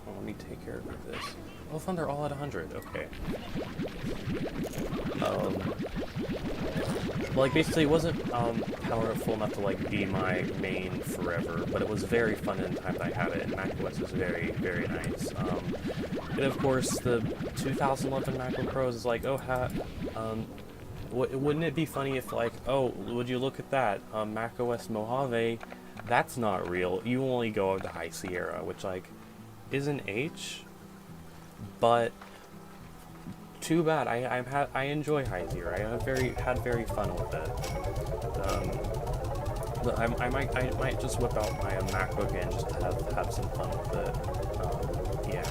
S1: well, let me take care of this. Oh, fun, they're all at 100. Okay. Like, basically, it wasn't powerful enough to, like, be my main forever, but it was very fun in the time that I had it, and macOS was very, very nice. And of course, the 2011 MacBook Pros is like, oh, wouldn't it be funny if, like, oh, would you look at that, macOS Mojave, that's not real. You only go up to High Sierra, which, like, is an H, but too bad. I enjoy High Sierra. I have had very fun with it. But I might just whip out my MacBook and just have some fun with it. Yeah.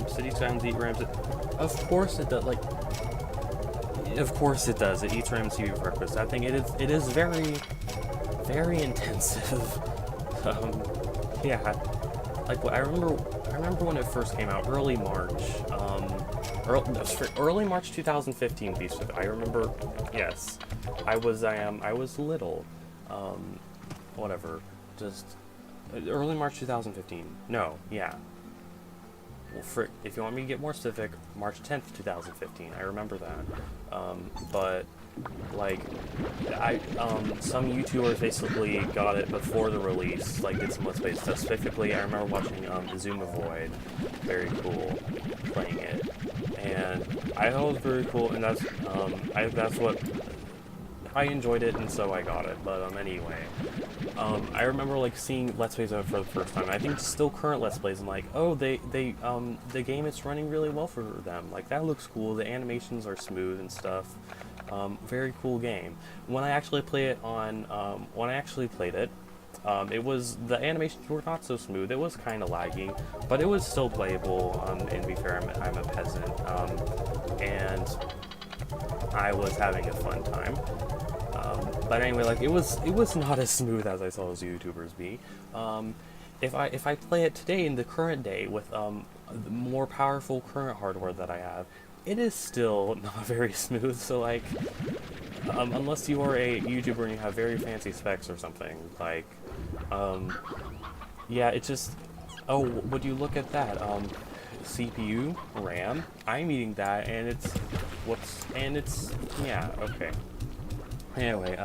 S1: City Sounds eat RAMs. Of course it does. Like, of course it does. It eats RAM CPU breakfast. That thing. It is very, very intensive. Yeah. Like, I remember when it first came out, early March. Early March 2015. I remember. Yes, I was little. Whatever. Just early March 2015. No. Yeah. Well, if you want me to get more specific, March 10th, 2015. I remember that. But like, some YouTubers basically got it before the release, like did some Let's Plays. Specifically, I remember watching Zuma Void, very cool, playing it, and I thought it was very cool, and that's what I enjoyed it, and so I got it. But anyway, I remember like seeing Let's Plays of it for the first time. I think still current Let's Plays, and like, oh, the game is running really well for them. Like, that looks cool. The animations are smooth and stuff. Very cool game. When I actually played it, it was, the animations were not so smooth. It was kind of laggy, but it was still playable. And to be fair, I'm a peasant, and I was having a fun time. But anyway, like, it was not as smooth as I saw those YouTubers be. If I play it today in the current day with the more powerful current hardware that I have, it is still not very smooth. So like, unless you are a YouTuber and you have very fancy specs or something, like, yeah, it's just, oh, would you look at that? CPU, RAM, I'm eating that, and yeah, okay. Anyway,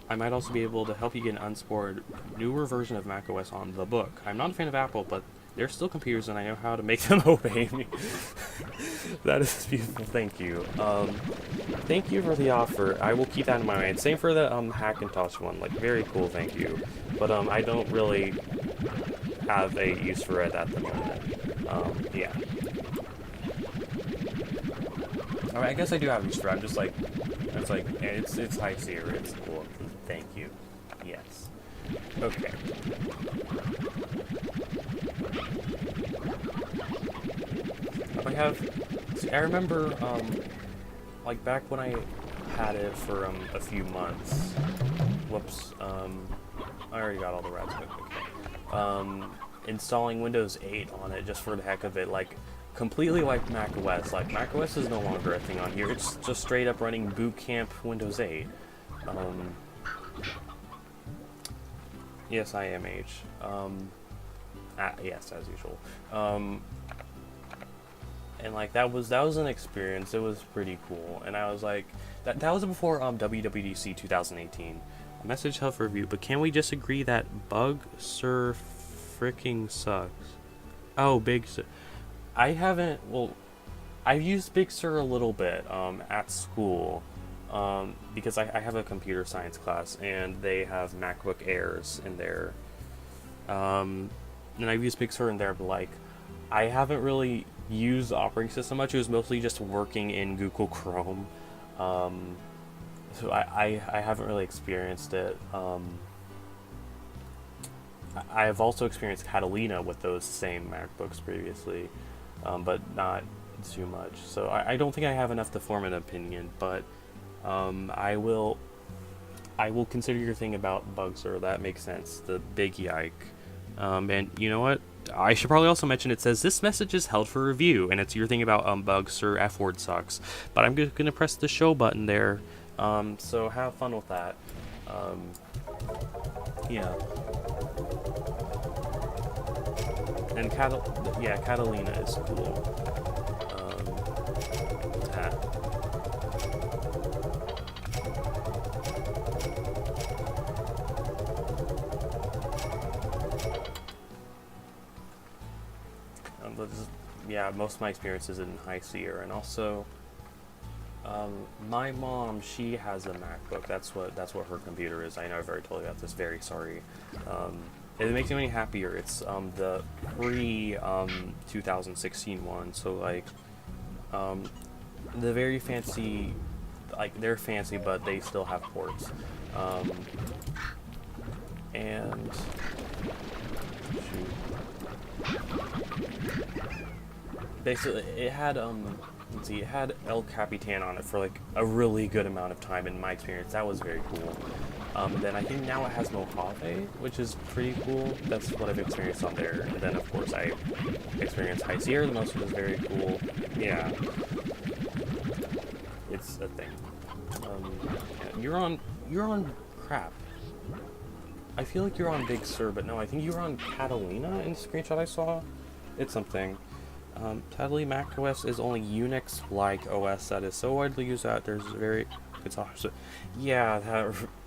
S1: I might also be able to help you get an unsported, newer version of macOS on the book. I'm not a fan of Apple, but they're still computers, and I know how to make them obey me. That is beautiful. Thank you. Thank you for the offer. I will keep that in my mind. Same for the Hackintosh one. Like, very cool. Thank you. But I don't really have a use for it at the moment. Yeah. I mean, I guess I do have use for it. I'm just like, it's High Sierra. It's cool. Thank you. Yes. Okay. I remember, like, back when I had it for a few months. Whoops. I already got all the rats. Okay. Installing Windows 8 on it just for the heck of it, like, completely like macOS. Like, macOS is no longer a thing on here. It's just straight up running boot camp Windows 8. Yes, I am H. Yes, as usual. And like, that was an experience. It was pretty cool, and I was like, that was before WWDC 2018. A message held for review, but can we just agree that Bug Sur freaking sucks? Oh, Big Sur. I've used Big Sur a little bit at school, because I have a computer science class, and they have MacBook Airs in there. And I've used Big Sur in there, but like, I haven't really used the operating system much. It was mostly just working in Google Chrome. So I haven't really experienced it. I have also experienced Catalina with those same MacBooks previously, but not too much. So I don't think I have enough to form an opinion, but I will consider your thing about Bug Sur. That makes sense. The big yike. And you know what? I should probably also mention, it says this message is held for review, and it's your thing about Bug Sur F-word sucks. But I'm just gonna press the show button there. So have fun with that. Yeah. And yeah, Catalina is cool. Ah. Yeah, most of my experiences in High Sierra, and also my mom, she has a MacBook. That's what her computer is. I know I've already told you about this. Very sorry. It makes me any happier. It's the pre 2016 one. So like the very fancy, like they're fancy, but they still have ports. And shoot. Basically, it had let's see, it had El Capitan on it for like a really good amount of time. In my experience, that was very cool. Then I think now it has Mojave, which is pretty cool. That's what I've experienced on there. And then of course I experienced High Sierra the most, which is very cool. Yeah, it's a thing. Yeah, you're on crap. I feel like you're on Big Sur, but no, I think you're on Catalina in the screenshot I saw. It's something. Sadly, macOS is only Unix-like OS that is so widely used that there's it's also, yeah,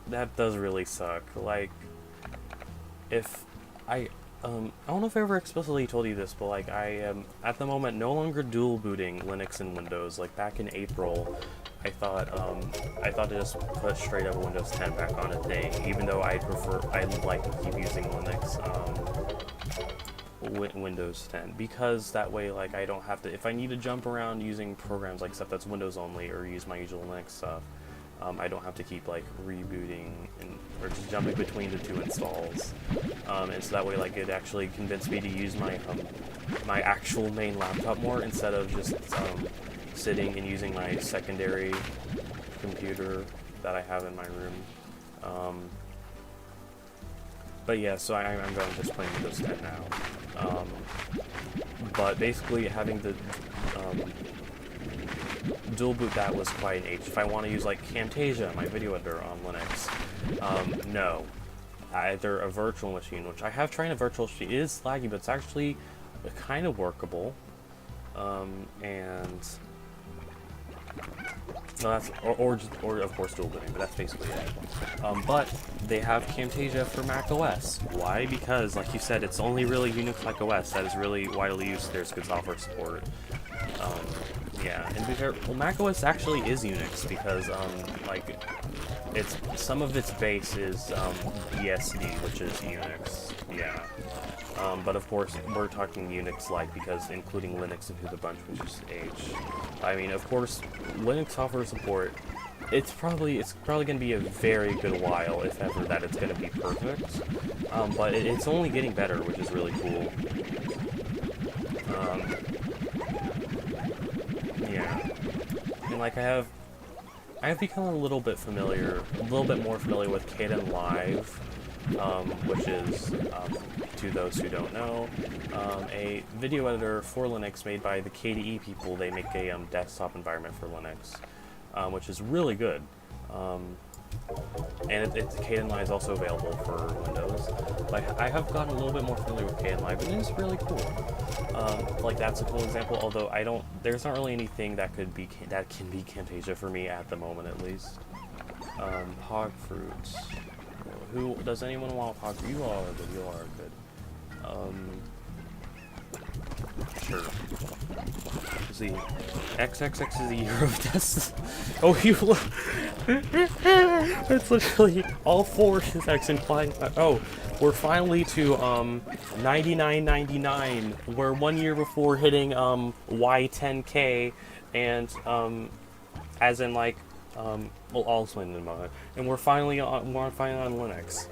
S1: that does really suck. Like, if I don't know if I ever explicitly told you this, but like I am at the moment no longer dual booting Linux and Windows. Like back in April, I thought to just put straight up Windows 10 back on a thing, even though I'd like to keep using Linux. Windows 10, because that way, like, I don't have to, if I need to jump around using programs like stuff that's Windows only or use my usual Linux stuff, I don't have to keep like rebooting or just jumping between the two installs. And so that way, like, it actually convinced me to use my my actual main laptop more instead of just sitting and using my secondary computer that I have in my room. But yeah, so I'm going to just play Windows 10 now. But basically, having the dual boot that was quite an H. If I want to use like Camtasia, my video editor on Linux, no. Either a virtual machine, which I have tried a virtual machine. It is laggy, but it's actually kind of workable. And no, that's or of course dual booting, but that's basically it. But they have Camtasia for Mac OS. Why? Because, like you said, it's only really Unix-like OS that is really widely used. There's good software support. Yeah, and to be fair, well, Mac OS actually is Unix because like it's some of its base is BSD, which is Unix. Yeah. But of course, we're talking Unix-like because including Linux into the bunch, which is H. I mean, of course, Linux software support, it's probably going to be a very good while, if ever, that it's going to be perfect. But it's only getting better, which is really cool. Yeah. And like I have become a little bit more familiar with Kden Live, which is, to those who don't know, a video editor for Linux made by the KDE people. They make a desktop environment for Linux, which is really good. And Kden Live is also available for Windows. Like, I have gotten a little bit more familiar with Kden Live, and it's really cool. Like, that's a cool example, although there's not really anything that can be Camtasia for me at the moment, at least. Hog fruits. Does anyone want hog fruit? You all are good, you all are good. Sure. See, XXX is the year of death. Oh, you look. That's literally all four is actually implying. Oh, we're finally to 99.99. We're 1 year before hitting Y10K, and as in like well, I'll explain in a moment. And we're finally on Linux,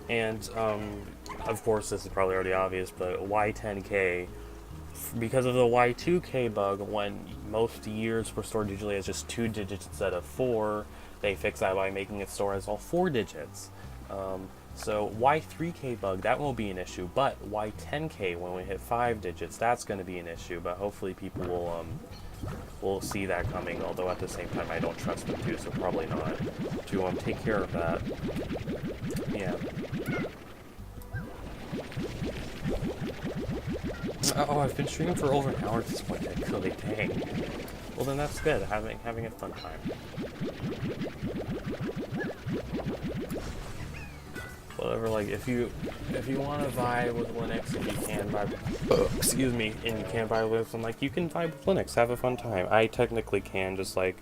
S1: and of course this is probably already obvious, but Y10K. Because of the Y2K bug, when most years were stored digitally as just 2 digits instead of 4, they fixed that by making it store as all 4 digits. So Y3K bug, that won't be an issue, but Y10K, when we hit 5 digits, that's going to be an issue. But hopefully people will see that coming, although at the same time I don't trust them to, so probably not, to take care of that. Yeah. Oh, I've been streaming for over an hour at this point, actually. Dang. Well, then that's good. Having a fun time. Whatever. Like, if you want to vibe with Linux, and you can vibe, excuse me, and you can vibe with, like, you can vibe with Linux. Have a fun time. I technically can, just like,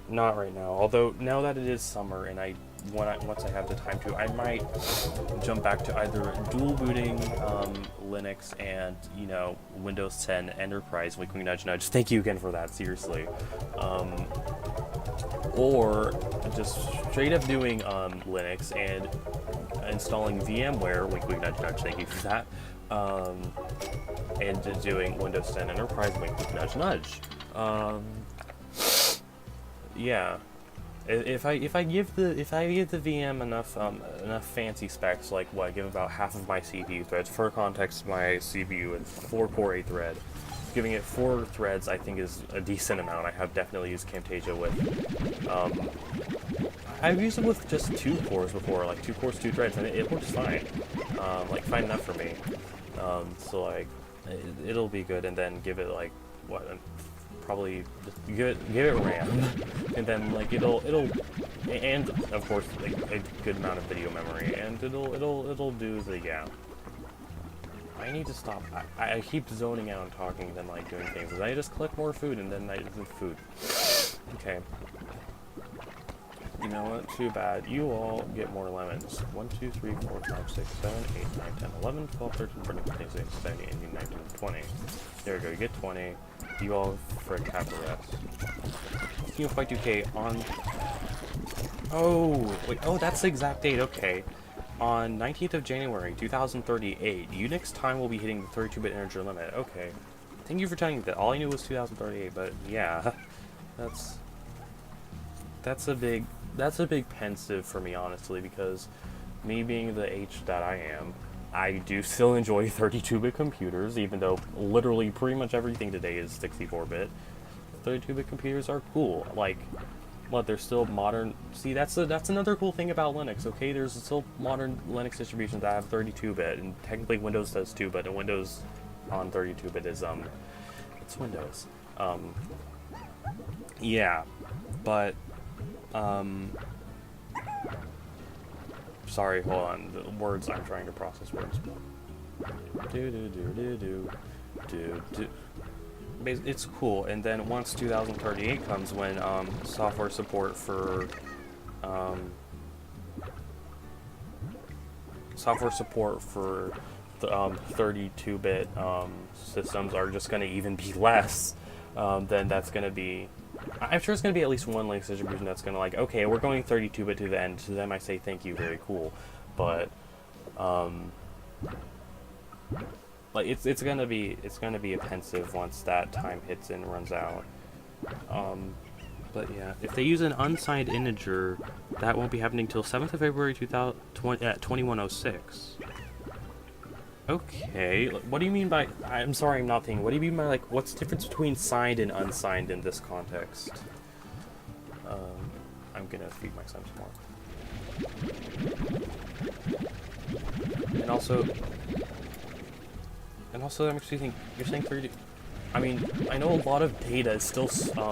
S1: not right now. Although now that it is summer, and once I have the time to, I might jump back to either dual booting Linux and, you know, Windows 10 Enterprise. Wink, wink, nudge, nudge. Thank you again for that. Seriously. Or just straight up doing Linux and installing VMware. Wink, wink, nudge, nudge. Thank you for that. And just doing Windows 10 Enterprise. Wink, wink, nudge, nudge. Yeah. If I give the VM enough fancy specs, like what, I give about half of my CPU threads. For context, my CPU is 4-core 8 thread. Giving it 4 threads, I think, is a decent amount. I have definitely used Camtasia with. I've used it with just 2 cores before, like 2 cores, 2 threads, and it works fine. Like fine enough for me. So like, it'll be good, and then give it like what. Probably just give it RAM, and then like it'll and of course like a good amount of video memory, and it'll do the I need to stop. I keep zoning out and talking and then like doing things. And I just collect more food and then I do food. Okay. You know what? Too bad. You all get more lemons. 1, 2, 3, 4, 5, 6, 7, 8, 9, 10, 11, 12, 13, 14, 15, 16, 17, 18, 19, 20. There we go. You get 20. You all frick have the rest. Team Fight 2K on... Oh, wait. Oh, that's the exact date. Okay. On 19th of January, 2038, Unix time will be hitting the 32-bit integer limit. Okay. Thank you for telling me that. All I knew was 2038, but yeah. That's a big pensive for me, honestly, because me being the H that I am, I do still enjoy 32-bit computers, even though literally pretty much everything today is 64-bit. 32-bit computers are cool. Like, what, they're still modern. See, that's another cool thing about Linux, okay? There's still modern Linux distributions that have 32-bit, and technically Windows does too, but Windows on 32-bit is, it's Windows. Yeah, but, sorry, hold on. The words, I'm trying to process words. It's cool, and then once 2038 comes, when software support for the 32-bit systems are just going to even be less, then that's going to be. I'm sure it's going to be at least one Linux distribution that's going to like, okay, we're going 32-bit to the end. To them, I say thank you, very cool, but like it's gonna be offensive once that time hits and runs out. But yeah, if they use an unsigned integer, that won't be happening till 7th of February 2106. Okay, what do you mean by? I'm sorry, I'm not thinking. What do you mean by like? What's the difference between signed and unsigned in this context? I'm gonna feed my son some more. And also, that makes me think, you're saying 30... I mean, I know a lot of data is still,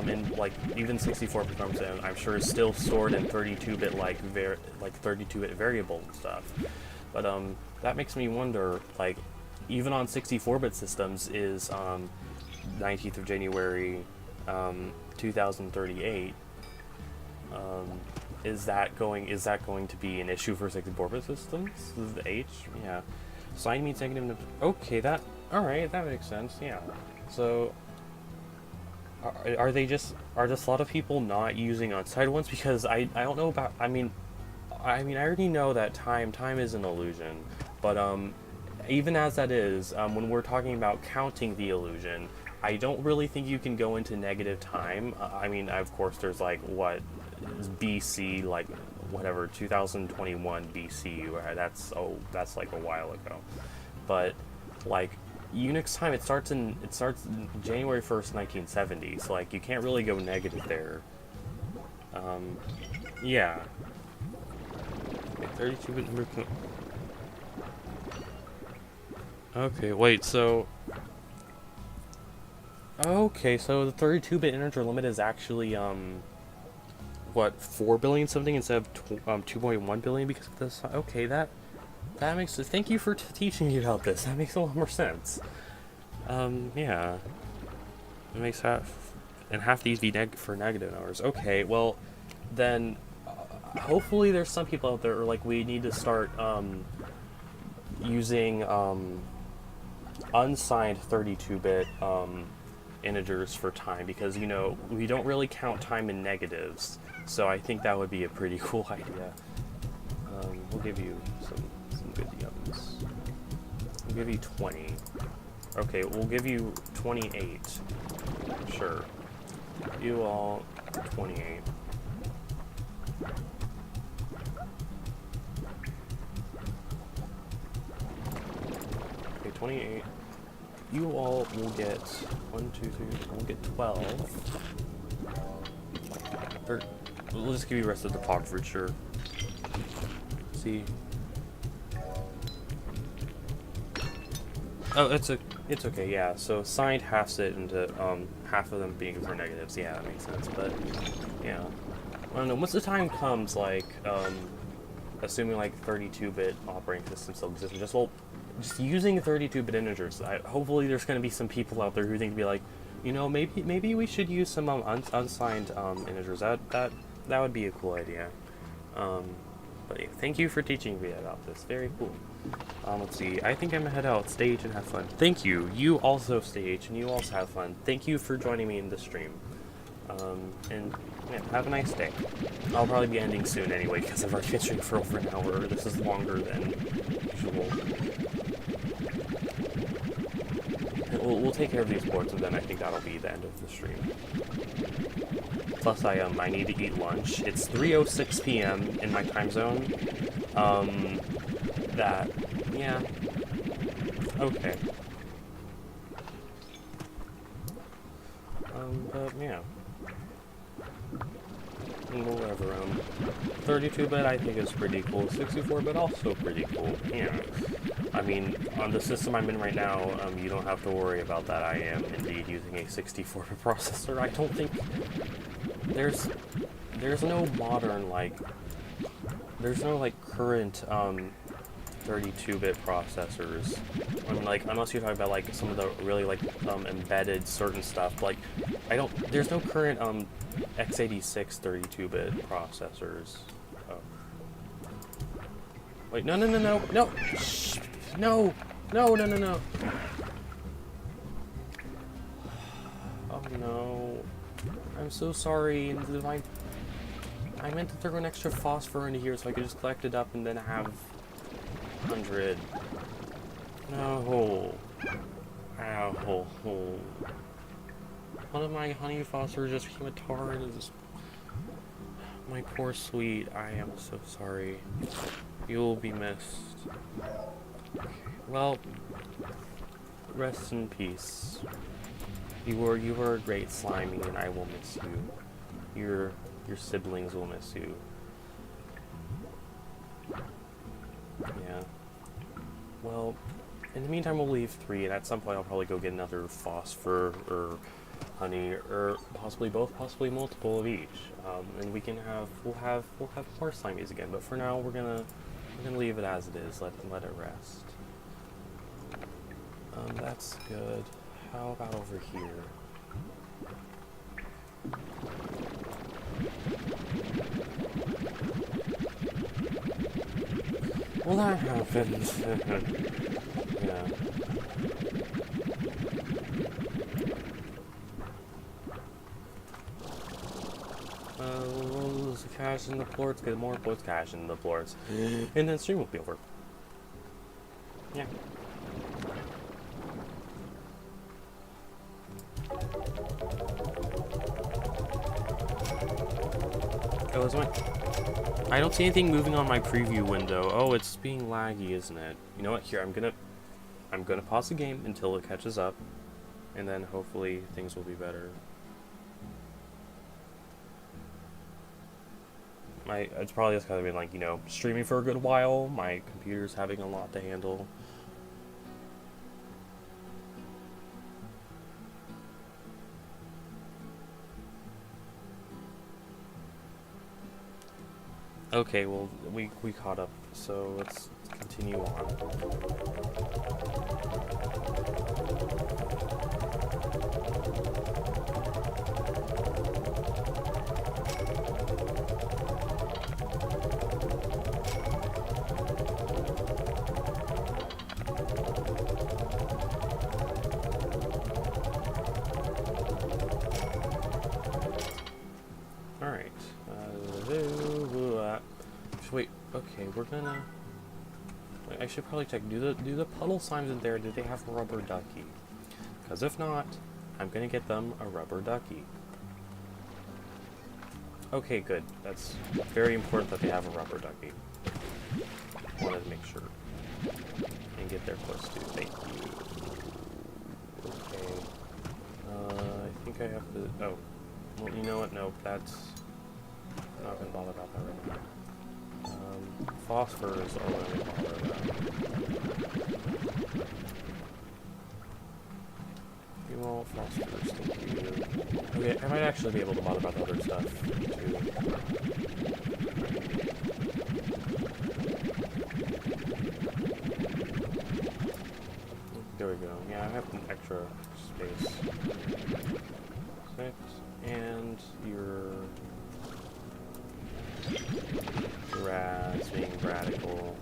S1: in, like, even 64-bit forms, and I'm sure is still stored in 32-bit, like 32-bit variable and stuff. But, that makes me wonder, like, even on 64-bit systems, is, 19th of January, 2038, is that going to be an issue for 64-bit systems? This is the H? Yeah. Signed means negative. Okay, alright, that makes sense, yeah. So, are just a lot of people not using unsigned ones? Because I don't know about, I mean, I already know that time is an illusion, but, even as that is, when we're talking about counting the illusion, I don't really think you can go into negative time. I mean, of course, there's like, what, BC, like, whatever, 2021 BC, that's like a while ago. But like Unix time, it starts January 1st, 1970, so like you can't really go negative there. Yeah. 32-bit number. Okay, wait, so Okay, so the 32-bit integer limit is actually, what, 4 billion something instead of 2.1 billion because of this? Okay, that makes sense. Thank you for teaching me about this. That makes a lot more sense. Yeah. It makes half, and half these be for negative numbers. Okay, well, then, hopefully there's some people out there, or like, we need to start, using, unsigned 32-bit, integers for time, because, you know, we don't really count time in negatives, so I think that would be a pretty cool idea. We'll give you some good yums. We'll give you 20. Okay, we'll give you 28. Sure. You all 28. Okay, 28. You all will get 1, 2, 3. We'll get 12. We'll just give you the rest of the pog for sure. See. Oh, it's okay. Yeah. So signed halves it into half of them being for negatives. Yeah, that makes sense. But yeah, I don't know. Once the time comes, like assuming like 32-bit operating systems still exist, just using 32-bit integers. Hopefully, there's going to be some people out there who think to be like, you know, maybe we should use some unsigned integers. That would be a cool idea. But yeah, thank you for teaching me about this. Very cool. Let's see. I think I'm gonna head out, stage, and have fun. Thank you. You also stage, and you also have fun. Thank you for joining me in the stream. And yeah, have a nice day. I'll probably be ending soon anyway, because I've already been streaming for over an hour. This is longer than usual. We'll take care of these boards, and then I think that'll be the end of the stream. Plus, I need to eat lunch. It's 3:06 p.m. in my time zone. Yeah. Okay. But yeah. Whatever, 32-bit I think is pretty cool. 64-bit also pretty cool. Yeah. I mean, on the system I'm in right now, you don't have to worry about that. I am indeed using a 64-bit processor. I don't think there's no modern, like, there's no, like, current, 32-bit processors. I mean, like, unless you're talking about, like, some of the really, like, embedded certain stuff. Like, there's no current, x86 32-bit processors. Oh. Wait, no. Shh. No. Oh, no. I'm so sorry. I meant to throw an extra phosphor into here so I could just collect it up and then have 100. No. Ow. One of my honey phosphor just became a tar and is... My poor sweet. I am so sorry. You will be missed. Well, rest in peace. You were a great Slimy, and I will miss you. Your siblings will miss you. Yeah. Well, in the meantime, we'll leave 3, and at some point I'll probably go get another phosphor or honey, or possibly both, possibly multiple of each. And we'll have more Slimies again. But for now, we're gonna leave it as it is. Let it rest. That's good. How about over here? Well, that happened. Yeah. We'll lose the cash in the plorts, get more plorts, cash in the plorts, and then stream will be over. Yeah. Oh, it's mine. I don't see anything moving on my preview window. Oh, it's being laggy, isn't it? You know what? Here, I'm gonna pause the game until it catches up, and then hopefully things will be better. It's probably just kind of been like, you know, streaming for a good while. My computer's having a lot to handle. Okay, well, we caught up, so let's continue on. Alright. Wait, okay, we're gonna... Wait, I should probably check. Do the puddle slimes in there, do they have a rubber ducky? Because if not, I'm gonna get them a rubber ducky. Okay, good. That's very important that they have a rubber ducky. Wanted to make sure. And get their plus 2. Thank you. Okay. I think I have to... Oh. Well, you know what? No, that's... I'm not gonna bother about that right now. Phosphor is all I'm gonna bother about. You want phosphorus, thank you. Okay, I might actually be able to bother about the other stuff, too. There we go. Yeah, I have an extra space. 6, and your... Raz being radical.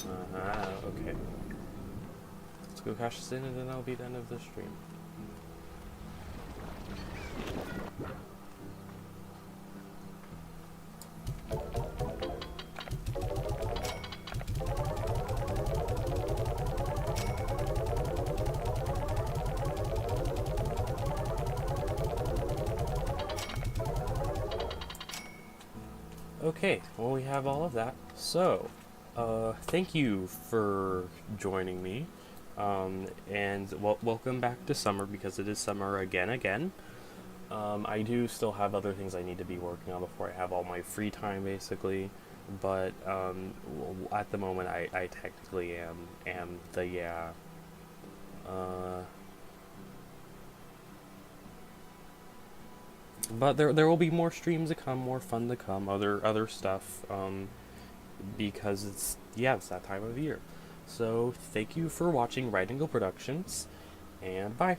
S1: Okay. Let's go cash this in and then that'll be the end of the stream. Okay, well we have all of that. So, thank you for joining me, and welcome back to summer, because it is summer again. I do still have other things I need to be working on before I have all my free time, basically, but at the moment I technically am the, but there will be more streams to come, more fun to come, other stuff, because it's that time of year. So thank you for watching Right Angle Productions, and bye.